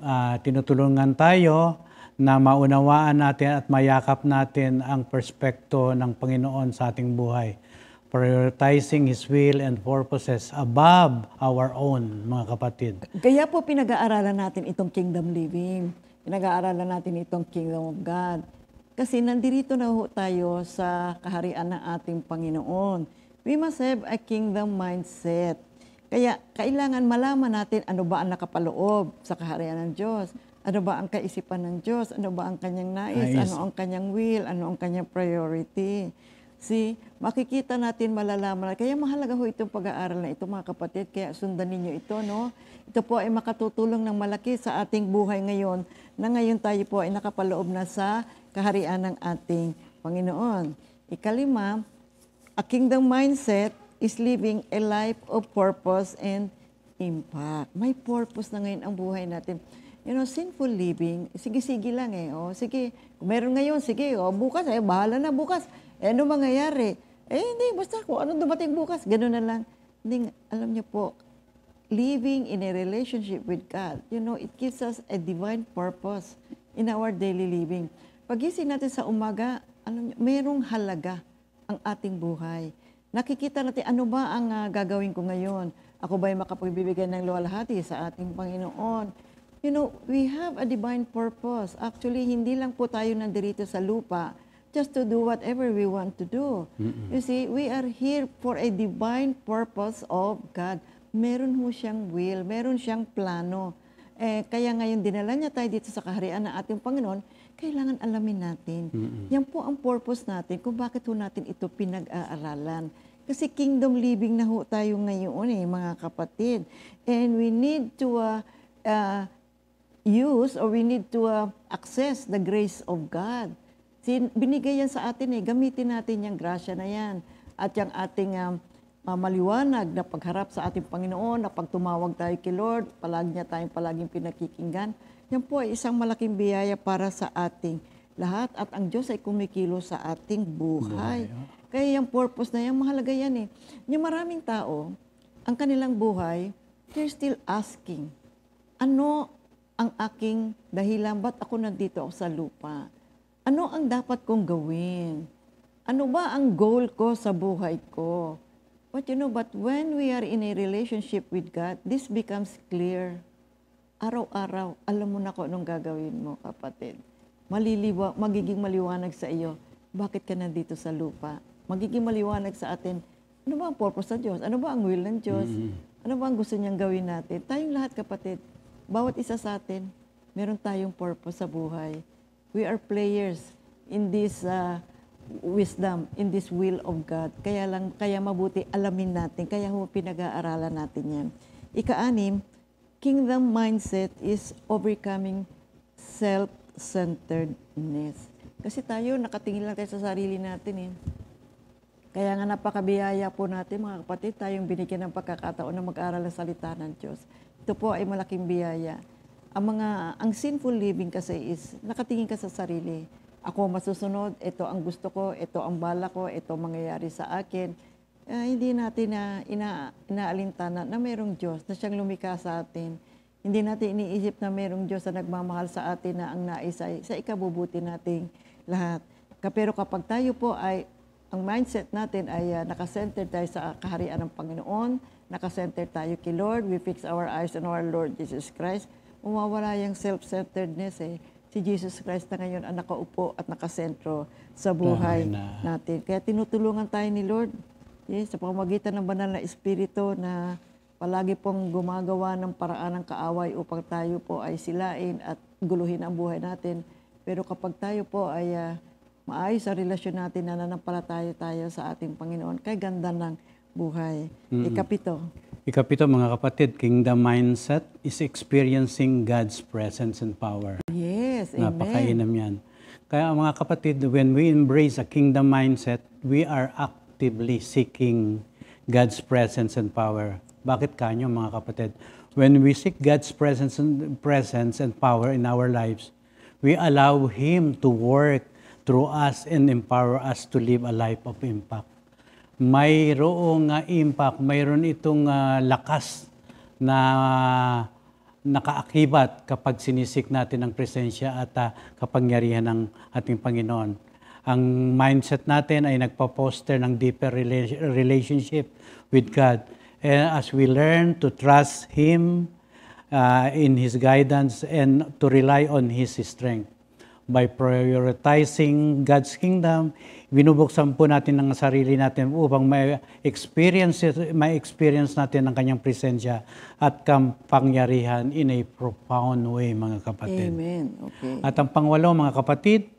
tinutulungan tayo na maunawaan natin at mayakap natin ang perspekto ng Panginoon sa ating buhay. Prioritizing His will and purposes above our own, mga kapatid. Kaya po pinag-aaralan natin itong kingdom living. Pinag-aaralan natin itong kingdom of God. Kasi nandirito na ho tayo sa kaharian ng ating Panginoon. We must have a kingdom mindset. Kaya kailangan malaman natin ano ba ang nakapaloob sa kaharian ng Diyos. Ano ba ang kaisipan ng Diyos? Ano ba ang kanyang nais? Ano ang kanyang will? Ano ang kanyang priority? See, makikita natin, malalaman. Kaya mahalaga ho itong pag-aaral na ito, mga kapatid. Kaya sundan ninyo ito, no? Ito po ay makatutulong ng malaki sa ating buhay ngayon, na ngayon tayo po ay nakapaloob na sa kaharian ng ating Panginoon. Ikalima, a kingdom mindset is living a life of purpose and impact. May purpose na ngayon ang buhay natin. You know, sinful living, sige-sige lang eh. O, sige, kung meron ngayon, sige. O, bukas, bahala na bukas. Ano mangyayari? Hindi, basta kung ano dumating bukas, gano'n na lang. Hindi, alam niyo po, living in a relationship with God, you know, it gives us a divine purpose in our daily living. Pagising natin sa umaga, alam niyo, mayroong halaga ang ating buhay. Nakikita natin, ano ba ang gagawin ko ngayon? Ako ba'y makapagbibigay ng luwalhati sa ating Panginoon? You know, we have a divine purpose. Actually, hindi lang po tayo nandirito sa lupa just to do whatever we want to do. You see, we are here for a divine purpose of God. Meron ho siyang will, meron siyang plano. Kaya ngayon dinala niya tayo dito sa kaharian ng ating Panginoon, kailangan alamin natin. Yan po ang purpose natin kung bakit ho natin ito pinag-aaralan. Kasi kingdom living na ho tayo ngayon mga kapatid. And we need to use or we need to access the grace of God. Binigay yan sa atin gamitin natin yung grasya na yan. At yung ating maliwanag na pagharap sa ating Panginoon, na pag tumawag tayo kay Lord, palagi niya tayong palaging pinakikinggan. Yan po ay isang malaking biyaya para sa ating lahat. At ang Diyos ay kumikilo sa ating buhay. Kaya yung purpose na yan, mahalaga yan Yung maraming tao, ang kanilang buhay, they're still asking, ano ang aking dahilan? Ba't ako nandito ako sa lupa? Ano ang dapat kong gawin? Ano ba ang goal ko sa buhay ko? But but when we are in a relationship with God, this becomes clear. Araw-araw, alam mo na kung anong gagawin mo, kapatid. Magiging maliwanag sa iyo. Bakit ka nandito sa lupa? Magiging maliwanag sa atin, ano ba ang purpose ng Diyos? Ano ba ang will ng Diyos? Ano ba ang gusto niyang gawin natin? Tayong lahat, kapatid, bawat isa sa atin, meron tayong purpose sa buhay. We are players in this wisdom, in this will of God. Kaya mabuti alamin natin, kaya pinag-aaralan natin yan. Ika-anim, kingdom mindset is overcoming self-centeredness. Kasi tayo, nakatingin lang tayo sa sarili natin Kaya nga napakabiyaya po natin, mga kapatid, tayong binigyan ng pagkakataon na mag-aral ang salita ng Diyos. Ito po ay malaking biyaya. Ang sinful living kasi is nakatingin ka sa sarili. Ako masusunod, ito ang gusto ko, ito ang bala ko, ito mangyayari sa akin. Hindi natin inaalintana na mayroong Diyos na siyang lumikha sa atin. Hindi natin iniisip na mayroong Diyos na nagmamahal sa atin na ang nais ay sa ikabubuti nating lahat. Pero kapag tayo po ay, ang mindset natin ay nakasenter tayo sa kaharian ng Panginoon, nakasenter tayo kay Lord, we fix our eyes on our Lord Jesus Christ, umawala yung self-centeredness Si Jesus Christ na ngayon ang nakaupo at nakasentro sa buhay natin. Kaya tinutulungan tayo ni Lord Yes, sa pamamagitan ng banal na Espiritu na palagi pong gumagawa ng paraan ng kaaway upang tayo po ay silain at guluhin ang buhay natin. Pero kapag tayo po ay maayos sa relasyon natin, nananampalataya tayo sa ating Panginoon, kay ganda ng buhay. Ikapito. Ikapito, mga kapatid, kingdom mindset is experiencing God's presence and power. Yes, amen. Napakainam yan. Kaya mga kapatid, when we embrace a kingdom mindset, we are actively seeking God's presence and power. Bakit kanyo mga kapatid? When we seek God's presence and power in our lives, we allow Him to work through us and empower us to live a life of impact. Mayroong impact, mayroon itong lakas na nakaakibat kapag sinisik natin ang presensya at kapangyarihan ng ating Panginoon. Ang mindset natin ay nagpo-foster ng deeper relationship with God. And as we learn to trust Him in His guidance and to rely on His strength. By prioritizing God's kingdom, binubuksan po natin ang sarili natin upang ma-experience natin ang kanyang presensya at kapangyarihan in a profound way, mga kapatid. Amen. Okay. At ang pangwalo, mga kapatid,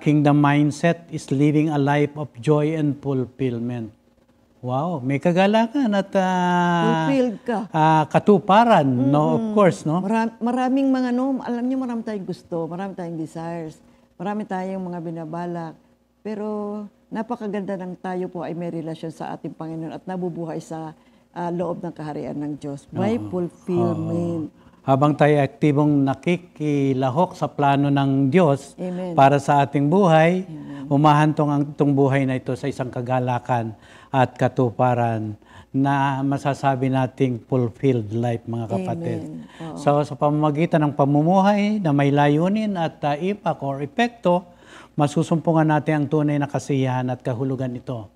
kingdom mindset is living a life of joy and fulfillment. Wow, may kagalakan at Fulfilled ka. katuparan, no? Of course, no? Maraming mga alam niyo, marami tayong gusto, marami tayong desires, marami tayong mga binabalak. Pero napakaganda ng tayo po ay may relasyon sa ating Panginoon at nabubuhay sa loob ng kaharian ng Diyos. May fulfillment. Habang tayo aktibong nakikilahok sa plano ng Diyos Amen. para sa ating buhay, umahantong ang itong buhay na ito sa isang kagalakan at katuparan na masasabi nating fulfilled life, mga kapatid. So sa pamamagitan ng pamumuhay na may layunin at impact or epekto, masusumpungan natin ang tunay na kasiyahan at kahulugan nito.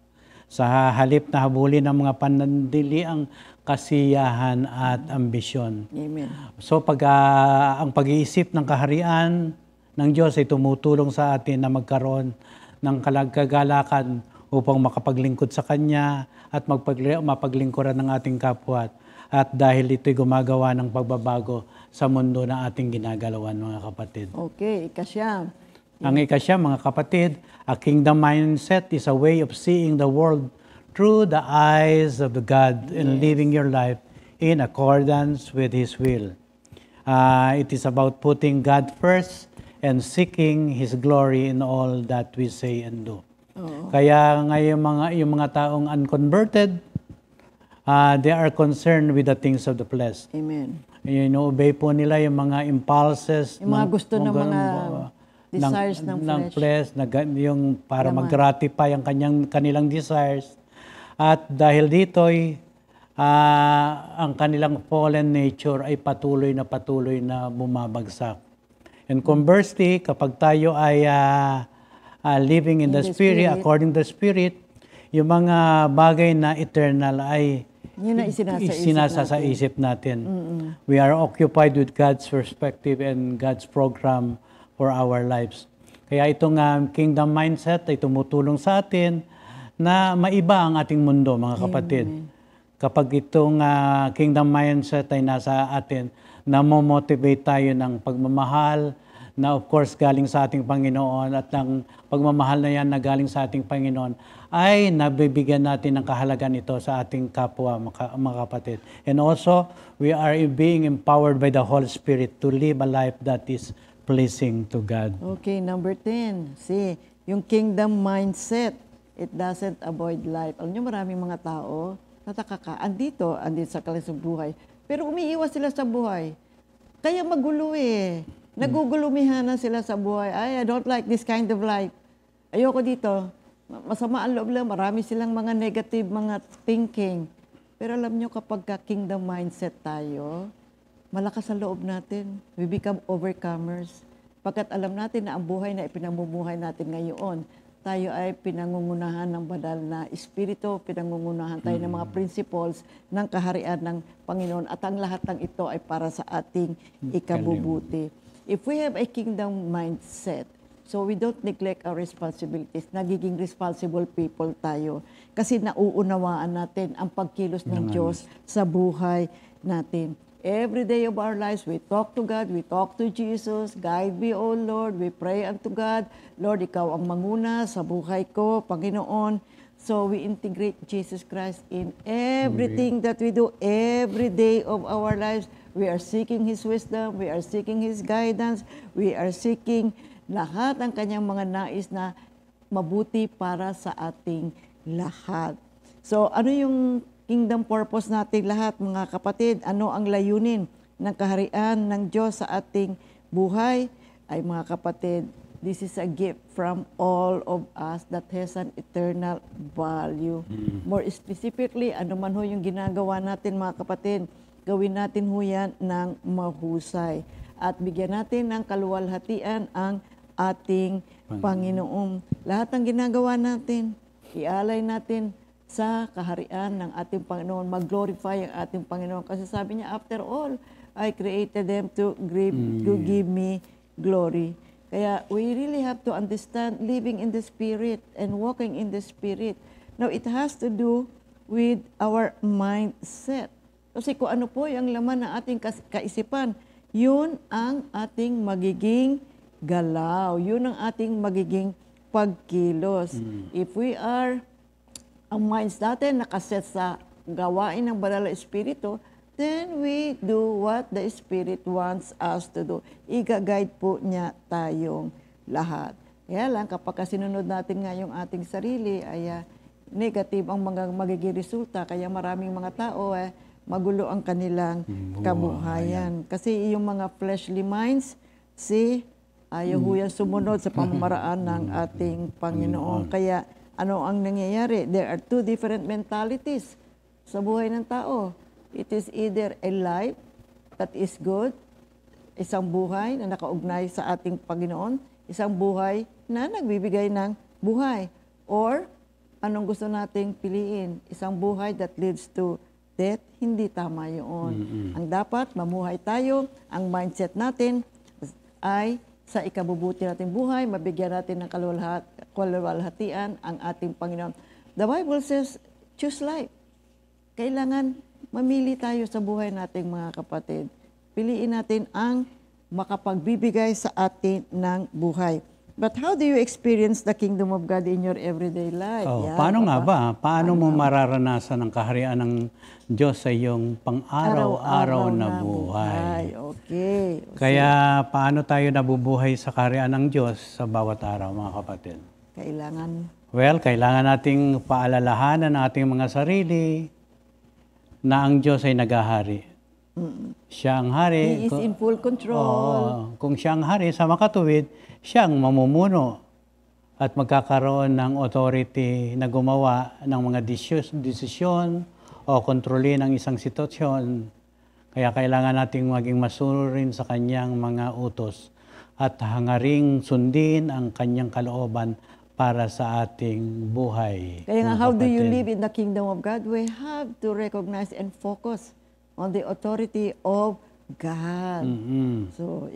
Sa halip na habulin ng mga panandiliang kasiyahan at ambisyon. Amen. So ang pag-iisip ng kaharian ng Diyos ay tumutulong sa atin na magkaroon ng kagalakan upang makapaglingkod sa Kanya at mapaglingkuran ng ating kapwa. At dahil ito'y gumagawa ng pagbabago sa mundo na ating ginagalawan, mga kapatid. Okay, ikasyam. Ang ikasyam, mga kapatid, a kingdom mindset is a way of seeing the world through the eyes of the God and living your life in accordance with His will. It is about putting God first and seeking His glory in all that we say and do. Kaya ngayon yung mga taong unconverted, they are concerned with the things of the flesh. Amen. Ino-obey po nila yung mga impulses. Yung mga gusto ng mga desires ng flesh. Yung para mag-gratify ang kanilang desires. At dahil dito'y ang kanilang fallen nature ay patuloy na bumabagsak. And conversely, kapag tayo ay living in the Spirit, according to the Spirit, yung mga bagay na eternal ay yun na isinasa sa isip natin. We are occupied with God's perspective and God's program for our lives. Kaya itong kingdom mindset ay tumutulong sa atin na maiba ang ating mundo, mga kapatid. Kapag itong kingdom mindset ay nasa atin, na-motivate tayo ng pagmamahal, na of course galing sa ating Panginoon, at ang pagmamahal na yan na galing sa ating Panginoon ay nabibigyan natin ng kahalagan ito sa ating kapwa, mga kapatid. And also, we are being empowered by the Holy Spirit to live a life that is pleasing to God. Okay, number 10. See, yung kingdom mindset, it doesn't avoid life. Alam niyo, maraming mga tao, andito sa kanilang buhay, pero umiiwas sila sa buhay. Kaya magulo eh. Nagugulumihan na sila sa buhay. I don't like this kind of life. Ayoko dito. Masama ang loob lang. Marami silang mga negative, mga thinking. Pero alam nyo, kapag kingdom mindset tayo, malakas ang loob natin. We become overcomers. Pagkat alam natin na ang buhay na ipinamumuhay natin ngayon, tayo ay pinangungunahan ng banal na espiritu, pinangungunahan tayo ng mga principles ng kaharian ng Panginoon. At ang lahat ng ito ay para sa ating ikabubuti. If we have a kingdom mindset, So we don't neglect our responsibilities. Nagiging responsible people tayo. Kasi nauunawaan natin ang pagkilos ng Diyos sa buhay natin. Every day of our lives, we talk to God, we talk to Jesus. Guide me, O Lord. We pray unto God. Lord, Ikaw ang manguna sa buhay ko, Panginoon. So we integrate Jesus Christ in everything that we do, every day of our lives. We are seeking His wisdom, we are seeking His guidance, we are seeking lahat ang kanyang mga nais na mabuti para sa ating lahat. So ano yung kingdom purpose natin lahat, mga kapatid? Ano ang layunin ng kaharian ng Diyos sa ating buhay? Ay mga kapatid, this is a gift from all of us that has an eternal value. More specifically, ano man ho yung ginagawa natin mga kapatid, gawin natin ho yan ng mahusay. At bigyan natin ng kaluwalhatian ang ating Panginoon. Lahat ng ginagawa natin, ialay natin sa kaharian ng ating Panginoon. Mag-glorify ang ating Panginoon. Kasi sabi niya, after all, I created them to give me glory. Kaya we really have to understand living in the Spirit and walking in the Spirit. Now, it has to do with our mindset. Kasi kung ano po yung laman ng ating kaisipan, yun ang ating magiging galaw. Yun ang ating magiging pagkilos. If we are, ang minds natin nakaset sa gawain ng Banal na Espiritu, then we do what the Spirit wants us to do. Iga-guide po niya tayong lahat. Kaya lang, kapag sinunod natin nga yung ating sarili, ay negative ang mga magiging resulta. Kaya maraming mga tao, magulo ang kanilang kabuhayan. Kasi yung mga fleshly minds, ayaw yan sumunod sa pamamaraan ng ating Panginoon. Kaya ano ang nangyayari? There are two different mentalities sa buhay ng tao. It is either a life that is good, isang buhay na nakaugnay sa ating Panginoon, isang buhay na nagbibigay ng buhay. Or anong gusto nating piliin? Isang buhay that leads to death, hindi tama yun. Ang dapat, mamuhay tayo, ang mindset natin ay sa ikabubuti nating buhay, mabigyan natin ng kaluwalhatian ang ating Panginoon. The Bible says, choose life. Kailangan mamili tayo sa buhay nating mga kapatid. Piliin natin ang makapagbibigay sa atin ng buhay. But how do you experience the kingdom of God in your everyday life? Paano nga ba? Paano mo mararanasan ang kaharian ng Diyos sa iyong pang-araw-araw na buhay? Okay. Kaya paano tayo nabubuhay sa kaharian ng Diyos sa bawat araw, mga kapatid? Kailangan nating paalalahanan ng ating mga sarili na ang Diyos ay naghahari. Siya ang hari. He is in full control. Kung siya ang hari sa makatuwid, siya ang mamumuno at magkakaroon ng authority na gumawa ng mga desisyon o kontrolin ang isang sitwasyon. Kaya kailangan nating maging masunurin sa kanyang mga utos at hangaring sundin ang kanyang kalooban para sa ating buhay. Kaya nga, how do you live in the kingdom of God? We have to recognize and focus on the authority of God. So,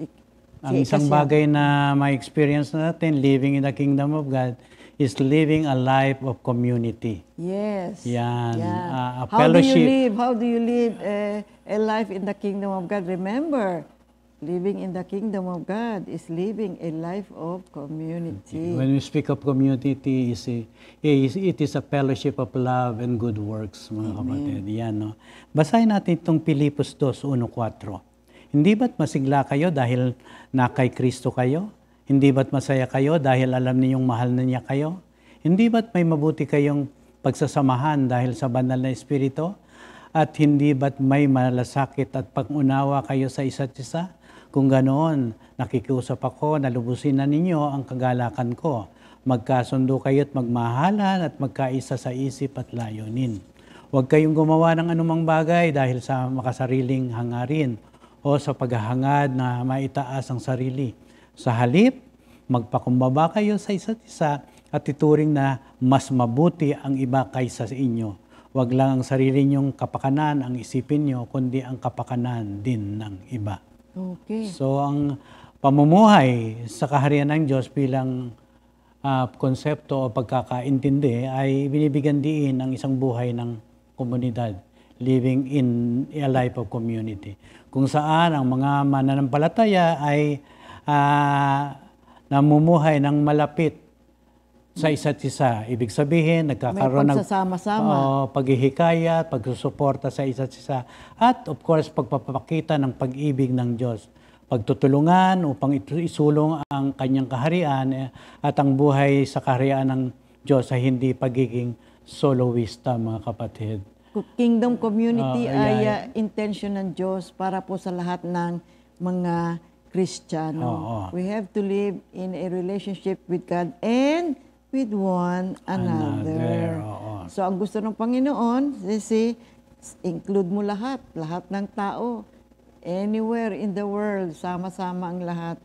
ang isang bagay na ma-experience natin living in the kingdom of God is living a life of community. Yes. Yan. A How fellowship. do you live a life in the kingdom of God? Remember, living in the kingdom of God is living a life of community. When we speak of community, it is a fellowship of love and good works, mga kapatid. Yan, no? Basahin natin itong Pilipos 2:1-4. Hindi ba't masigla kayo dahil na kay Kristo kayo? Hindi ba't masaya kayo dahil alam niyong mahal na niya kayo? Hindi ba't may mabuti kayong pagsasamahan dahil sa banal na Espiritu? At hindi ba't may malasakit at pag-unawa kayo sa isa't isa? Kung ganoon, nakikiusap ako na lubusin na ninyo ang kagalakan ko. Magkasundo kayo at magmahalan at magkaisa sa isip at layunin. Huwag kayong gumawa ng anumang bagay dahil sa makasariling hangarin o sa paghahangad na maitaas ang sarili. Sa halip, magpakumbaba kayo sa isa't isa at ituring na mas mabuti ang iba kaysa sa inyo. Huwag lang ang sarili niyong kapakanan ang isipin niyo, kundi ang kapakanan din ng iba. Okay. So, ang pamumuhay sa kaharian ng Diyos bilang konsepto o pagkakaintindi ay binibigyan diin ng isang buhay ng komunidad, living in a life of community. Kung saan ang mga mananampalataya ay namumuhay ng malapit sa isa't isa. Ibig sabihin, nagkakaroon ng pagsasama-sama. paghihikayat, pagsusuporta sa isa't isa. At of course, pagpapakita ng pag-ibig ng Diyos. Pagtutulungan upang isulong ang kanyang kaharian at ang buhay sa kaharian ng Diyos ay hindi pagiging soloista, mga kapatid. Kingdom community ay intention ng Diyos para po sa lahat ng mga Kristiyano. We have to live in a relationship with God and with one another. So, ang gusto ng Panginoon, include mo lahat ng tao, anywhere in the world, sama-sama ang lahat.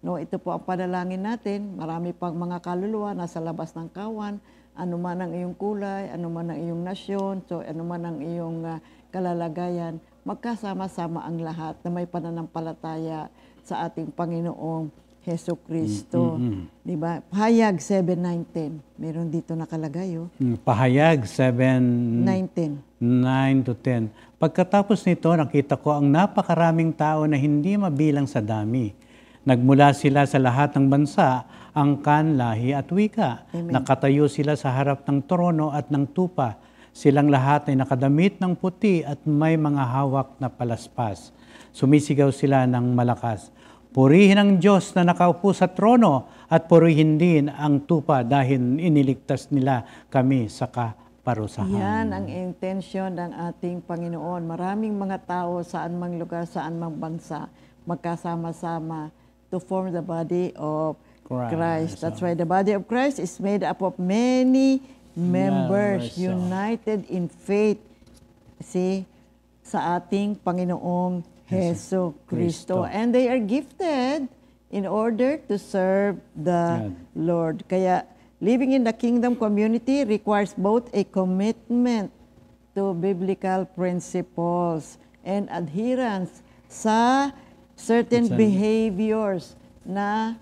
No, ito po ang panalangin natin. Marami pang mga kaluluwa nasa labas ng kawan, ano man ang iyong kulay, ano man ang iyong nasyon, so ano man ang iyong kalalagayan, magkasama-sama ang lahat na may pananampalataya sa ating Panginoong Heso Kristo. Diba? Pahayag 7:9-10. Meron dito nakalagay. Pahayag 7:9-10. Pagkatapos nito, nakita ko ang napakaraming tao na hindi mabilang sa dami. Nagmula sila sa lahat ng bansa, angkan, lahi at wika. Amen. Nakatayo sila sa harap ng trono at ng tupa. Silang lahat ay nakadamit ng puti at may mga hawak na palaspas. Sumisigaw sila ng malakas. Purihin ang Diyos na nakaupo sa trono at purihin din ang tupa dahil iniligtas nila kami sa kaparusahan. Yan ang intention ng ating Panginoon. Maraming mga tao saan mang lugar, saan mang bansa, magkasama-sama to form the body of Christ. That's why the body of Christ is made up of many members united in faith. See, sa ating Panginoong Heso Kristo. And they are gifted in order to serve the Lord. Kaya, living in the kingdom community requires both a commitment to biblical principles and adherence sa certain behaviors na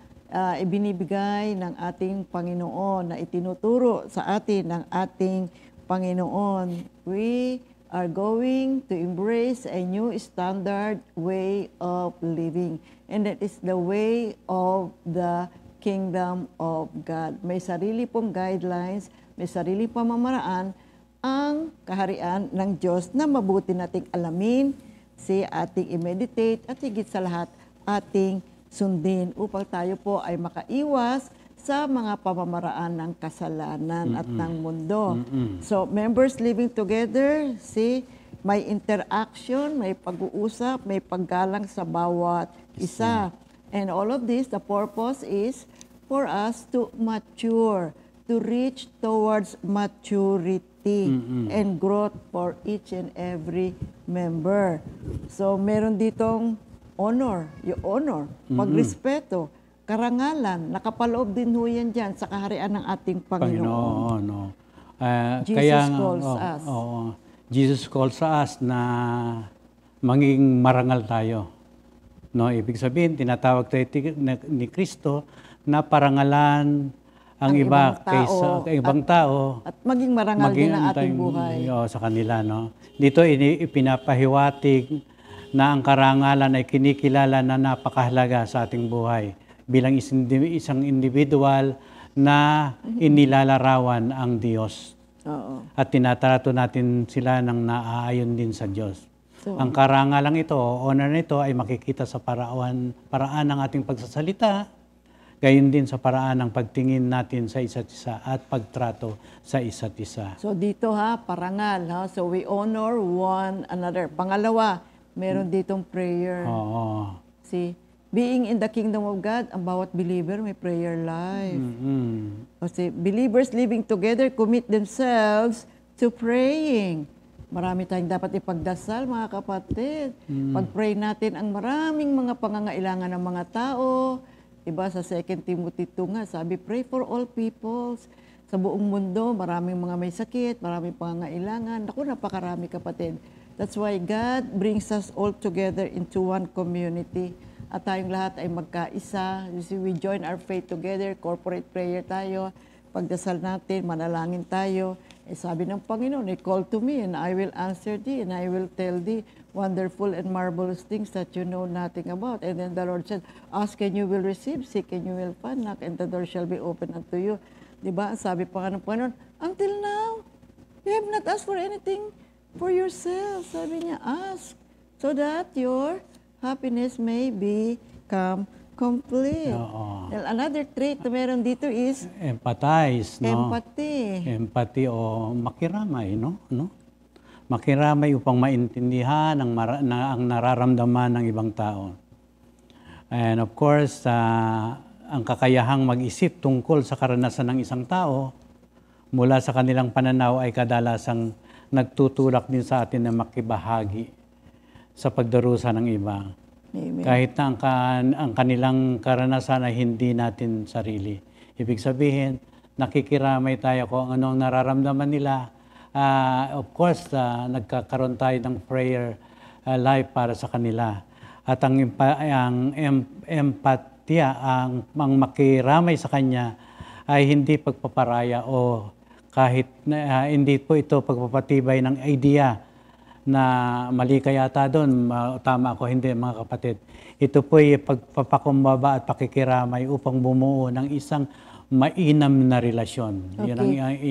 ibinibigay ng ating Panginoon, na itinuturo sa atin ng ating Panginoon. We are going to embrace a new standard way of living. And that is the way of the kingdom of God. May sarili pong guidelines, may sarili pamamaraan ang kaharian ng Diyos na mabuti nating alamin, ating i-meditate, at higit sa lahat, ating sundin upang tayo po ay makaiwas sa mga pamamaraan ng kasalanan at ng mundo. So, members living together, may interaction, may pag-uusap, may paggalang sa bawat isa. And all of this, the purpose is for us to mature, to reach towards maturity and growth for each and every member. So, meron ditong honor, pagrespeto, karangalan, nakapaloob din ho yan dyan sa kaharian ng ating Panginoon. Jesus calls us. Jesus calls us na maging marangal tayo. No, ibig sabihin, tinatawag tayo ni Kristo na parangalan ang iba kaysa ibang tao. At maging marangal din ang ating buhay. Sa kanila. No? Dito, ipinapahiwatig na ang karangalan ay kinikilala na napakahalaga sa ating buhay bilang isang individual na inilalarawan ang Diyos. At tinatrato natin sila ng naaayon din sa Diyos. Ang karangalang ito, honor nito ay makikita sa paraan ng ating pagsasalita, gayon din sa paraan ng pagtingin natin sa isa't isa at pagtrato sa isa't isa. So dito parangal. So we honor one another. Pangalawa, meron ditong prayer. Being in the kingdom of God, ang bawat believer may prayer life. Kasi believers living together commit themselves to praying. Marami tayong dapat ipagdasal, mga kapatid. Pag-pray natin ang maraming mga pangangailangan ng mga tao. Diba, sa 2 Timothy 2 nga, sabi, pray for all peoples. Sa buong mundo, maraming mga may sakit, maraming pangangailangan. Naku, napakarami, kapatid. That's why God brings us all together into one community. at tayong lahat ay magkaisa. You see, we join our faith together, corporate prayer tayo, pagdasal natin, manalangin tayo. Sabi ng Panginoon, call to me and I will answer thee and I will tell thee wonderful and marvelous things that you know nothing about. And then the Lord said, ask and you will receive, seek and you will find, knock and the door shall be opened unto you. Diba? Sabi pa nga ng Panginoon, until now, you have not asked for anything for yourself. Sabi niya, ask so that your happiness may become complete. Oo. Well, another trait na meron dito is Empathize, no? empathy. Empathy o makiramay, no? Makiramay upang maintindihan ang nararamdaman ng ibang tao. And of course, ang kakayahang mag-isip tungkol sa karanasan ng isang tao mula sa kanilang pananaw ay kadalasang nagtutulak din sa atin na makibahagi sa pagdarusa ng iba. Amen. Kahit na ang kanilang karanasan ay hindi natin sarili. Ibig sabihin, nakikiramay tayo kung ano ang nararamdaman nila. Of course, nagkakaroon tayo ng prayer life para sa kanila. At ang empatya, ang makiramay sa kanya ay hindi pagpaparaya o kahit hindi po ito pagpapatibay ng idea na mali ka yata doon, tama ako, hindi mga kapatid. Ito po ay pagpapakumbaba at pakikiramay upang bumuo ng isang mainam na relasyon. Okay.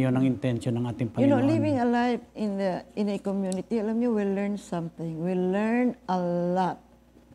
Yun ang intention ng ating Panginoon. You know, living a life in a community, alam niyo, we learn something. We learn a lot.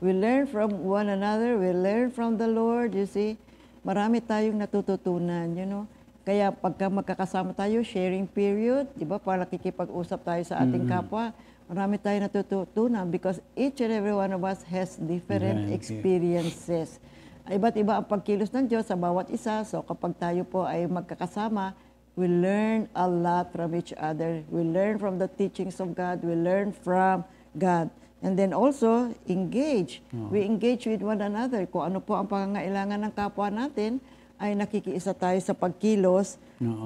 We learn from one another. We learn from the Lord, you see. Marami tayong natututunan, you know. Kaya pagka magkakasama tayo, sharing period, di ba, para nakikipag-usap tayo sa ating kapwa, marami tayong natututunan because each and every one of us has different experiences. Iba't iba ang pagkilos ng Diyos sa bawat isa. So kapag tayo po ay magkakasama, we learn a lot from each other. We learn from the teachings of God. We learn from God. And then also, engage. We engage with one another. Kung ano po ang pangangailangan ng kapwa natin, ay nakikiisa tayo sa pagkilos.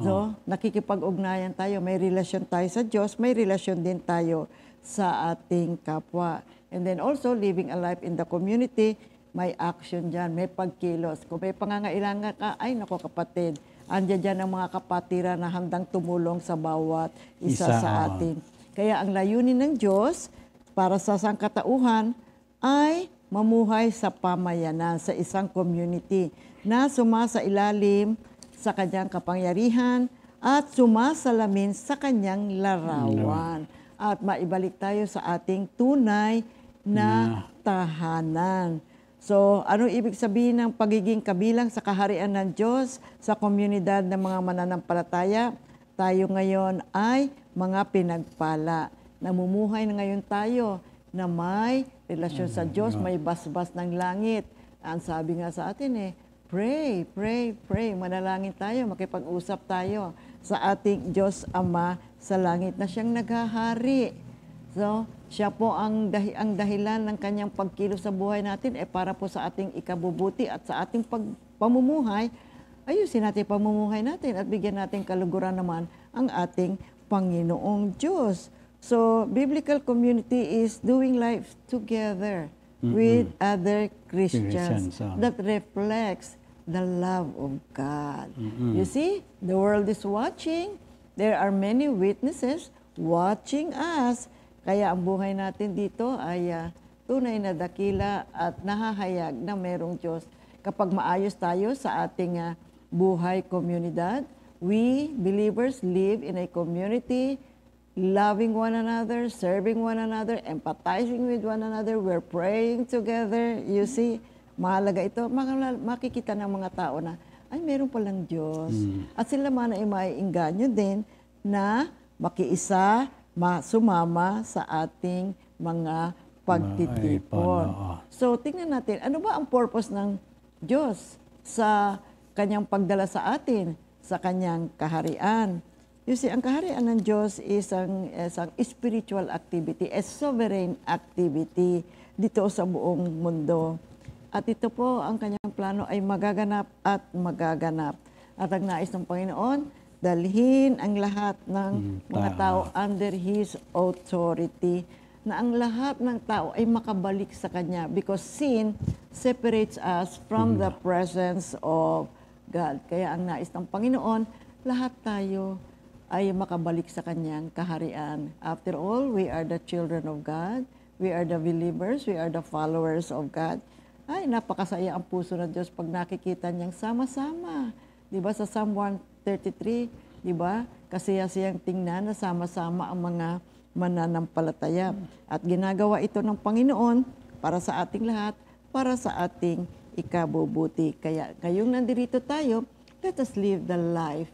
So, nakikipag-ugnayan tayo. May relasyon tayo sa Diyos. May relasyon din tayo sa ating kapwa. And then also, living a life in the community, may action dyan, may pagkilos. Kung may pangangailangan ka, ay nako kapatid, andyan dyan ang mga kapatiran na handang tumulong sa bawat isa sa atin. Kaya ang layunin ng Diyos para sa sangkatauhan ay mamuhay sa pamayanan, sa isang community na sumasailalim sa kanyang kapangyarihan at sumasalamin sa kanyang larawan. At maibalik tayo sa ating tunay na tahanan. So, ano ibig sabihin ng pagiging kabilang sa kaharian ng Diyos sa komunidad ng mga mananampalataya? Tayo ngayon ay mga pinagpala. Namumuhay na ngayon tayo na may relasyon sa Diyos, may basbas ng langit. Ang sabi nga sa atin pray, pray, pray. Manalangin tayo, makipag-usap tayo sa ating Diyos Ama sa langit na siyang naghahari. So, siya po ang dahilan ng kanyang pagkilos sa buhay natin para po sa ating ikabubuti at sa ating pamumuhay, ayusin natin pamumuhay natin at bigyan natin kaluguran naman ang ating Panginoong Diyos. So, biblical community is doing life together with other Christians that reflects the love of God. You see, the world is watching. There are many witnesses watching us. Kaya ang buhay natin dito ay tunay na dakila at nahahayag na merong Diyos. Kapag maayos tayo sa ating buhay komunidad, we believers live in a community, loving one another, serving one another, empathizing with one another, we're praying together. You see, mahalaga ito. Makikita ng mga tao na, ay, meron palang Diyos. At sila man ay maiinganyo din na makiisa, sumama sa ating mga pagtitipon. So, tingnan natin, ano ba ang purpose ng Diyos sa kanyang pagdala sa atin, sa kanyang kaharian? You see, ang kaharian ng Diyos is ang spiritual activity, a sovereign activity dito sa buong mundo. At ito po, ang kanyang plano ay magaganap at magaganap. At ang nais ng Panginoon, dalhin ang lahat ng mga tao under His authority. na ang lahat ng tao ay makabalik sa Kanya because sin separates us from the presence of God. Kaya ang nais ng Panginoon, lahat tayo ay makabalik sa Kanyang kaharian. After all, we are the children of God. We are the believers. We are the followers of God. Ay, napakasaya ang puso ng Diyos pag nakikita niyang sama-sama. Di ba sa Psalm 133, di ba? Kasaya-sayang tingnan na sama-sama ang mga mananampalataya. At ginagawa ito ng Panginoon para sa ating lahat, para sa ating ikabubuti. Kaya ngayong nandirito tayo, let us live the life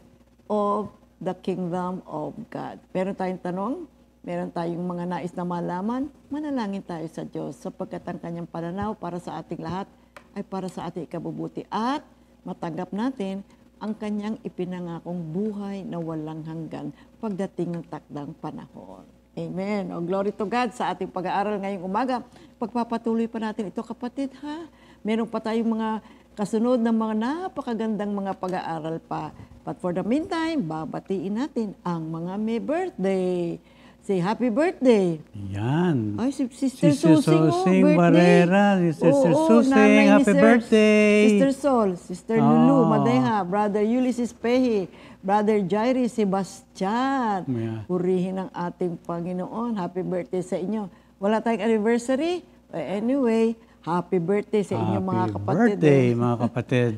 of the kingdom of God. Meron tayong tanong, meron tayong mga nais na malaman, manalangin tayo sa Diyos sapagkat ang Kanyang pananaw para sa ating lahat ay para sa ating ikabubuti. At matanggap natin ang Kanyang ipinangakong buhay na walang hanggan pagdating ng takdang panahon. Amen. O glory to God sa ating pag-aaral ngayong umaga. Pagpapatuloy pa natin ito, kapatid, ha? Meron pa tayong mga kasunod na mga napakagandang mga pag-aaral pa. But for the meantime, babatiin natin ang mga may birthday. Say happy birthday. Yan. Ay, si Sister Sister Susing, Susing Barrera. Sister Susing, happy birthday. Sister Sol, Sister Lulu Madeja, Brother Ulysses Pehi, Brother Jairi Sebastian. Yeah. Purihin ang ating Panginoon. Happy birthday sa inyo. Wala tayong anniversary. Anyway, happy birthday sa inyo mga kapatid. Happy birthday, mga kapatid.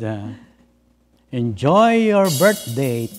Enjoy your birthday.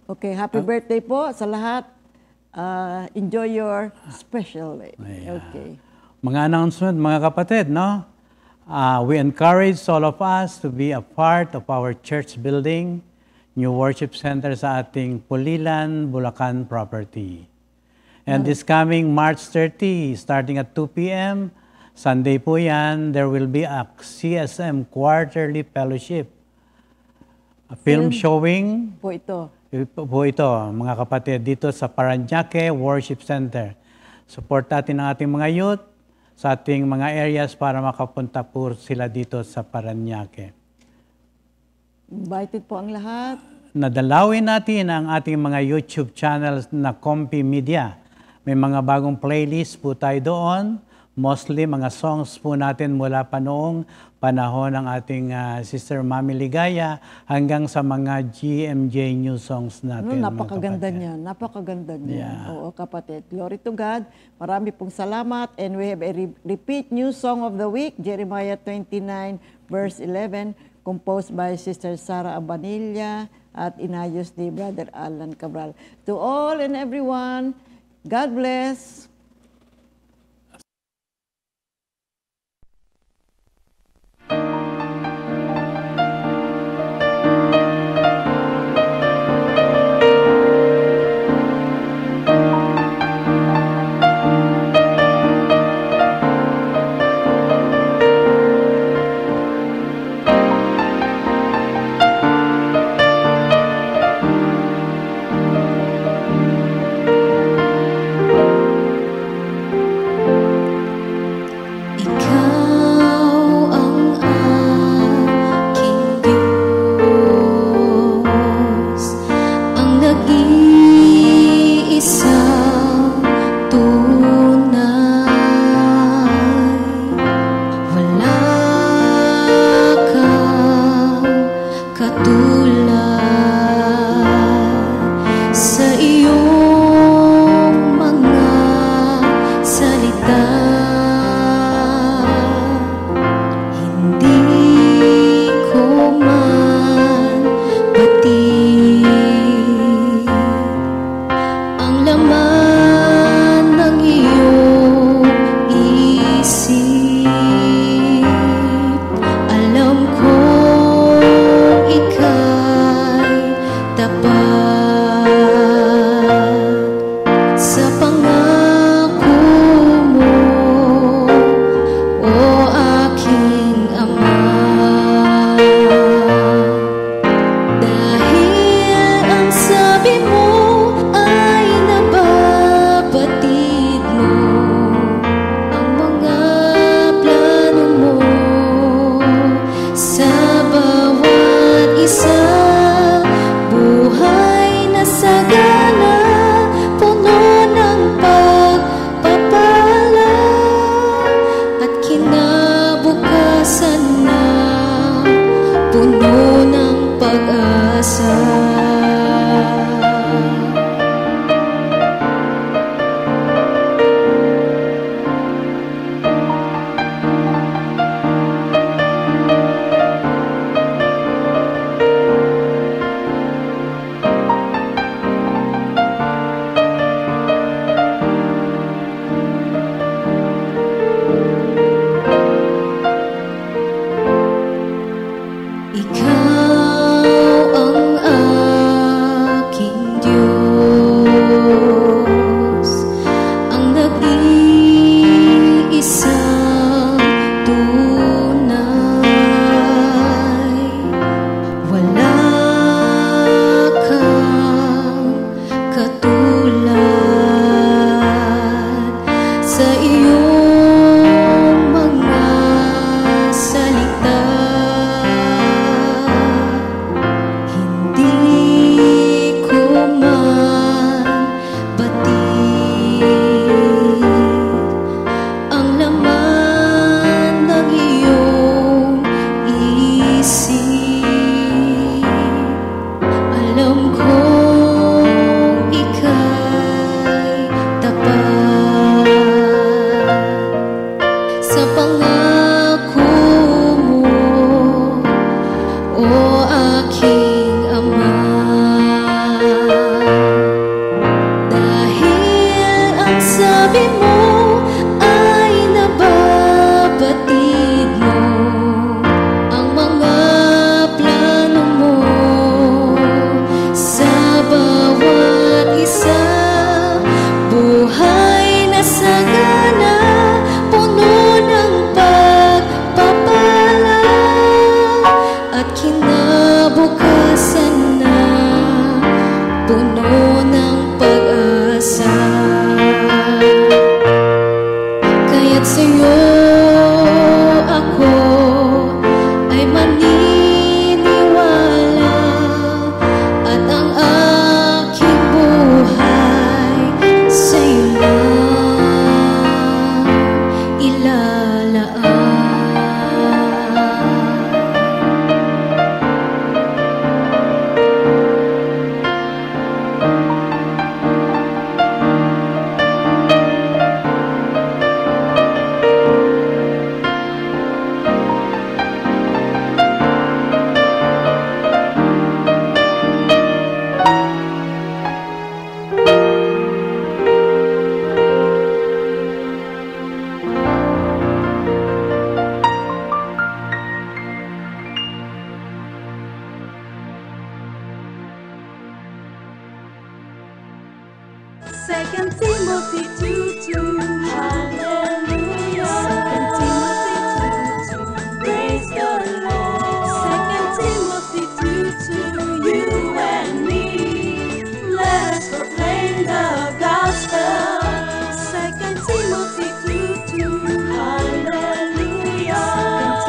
Okay, happy birthday po sa lahat. Enjoy your special day. Yeah. Okay. Mga announcement, mga kapatid, no? We encourage all of us to be a part of our church building, new worship center sa ating Pulilan, Bulacan property. And this coming March 30, starting at 2 p.m., Sunday po yan, there will be a CSM quarterly fellowship. A film showing Po ito. po ito, mga kapatid, dito sa Parañaque Worship Center. Support natin ang ating mga youth sa ating mga areas para makapunta po sila dito sa Parañaque. Invited po ang lahat. Nadalawin natin ang ating mga YouTube channels na Compi Media. May mga bagong playlist po tayo doon. Mostly mga songs po natin mula pa noong panahon ng ating Sister Mami Ligaya hanggang sa mga GMJ new songs natin. Napakaganda niya. Napakaganda niya. Yeah. Oo, kapatid. Glory to God. Marami pong salamat. And we have a repeat new song of the week, Jeremiah 29, verse 11, composed by Sister Sara Abanilla at inayos ni Brother Alan Cabral. To all and everyone, God bless. puno ng pag-asa. Ikaw ang aking Diyos, ang nag-iisang tunay. Wala kang katulad sa iyong mga salita. Hindi ko man batid ang laman ng iyong isip. Alam kong ika'y tapat sa pangako mo, o aking Ama. Dahil ang sabi mo ay nababatid mo ang mga plano mo sa bawat isa. Buhay na sagana, puno ng pagpapala, at kinabukasan na puno ng pag-asa. Kaya't sa'yo ako ay maniniwala, at ang aking buhay sa'yo lang ilalaan. Second Timothy 2:2. Hallelujah. Second Timothy 2:2. Praise the Lord. Second Timothy 2:2. You and me, let us proclaim the gospel. Second Timothy 2:2. Hallelujah.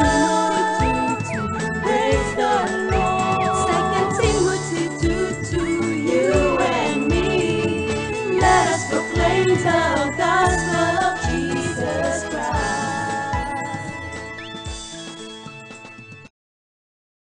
Second Timothy 2:2. Praise the Lord. Second Timothy 2:2. You and me, let us proclaim the gospel.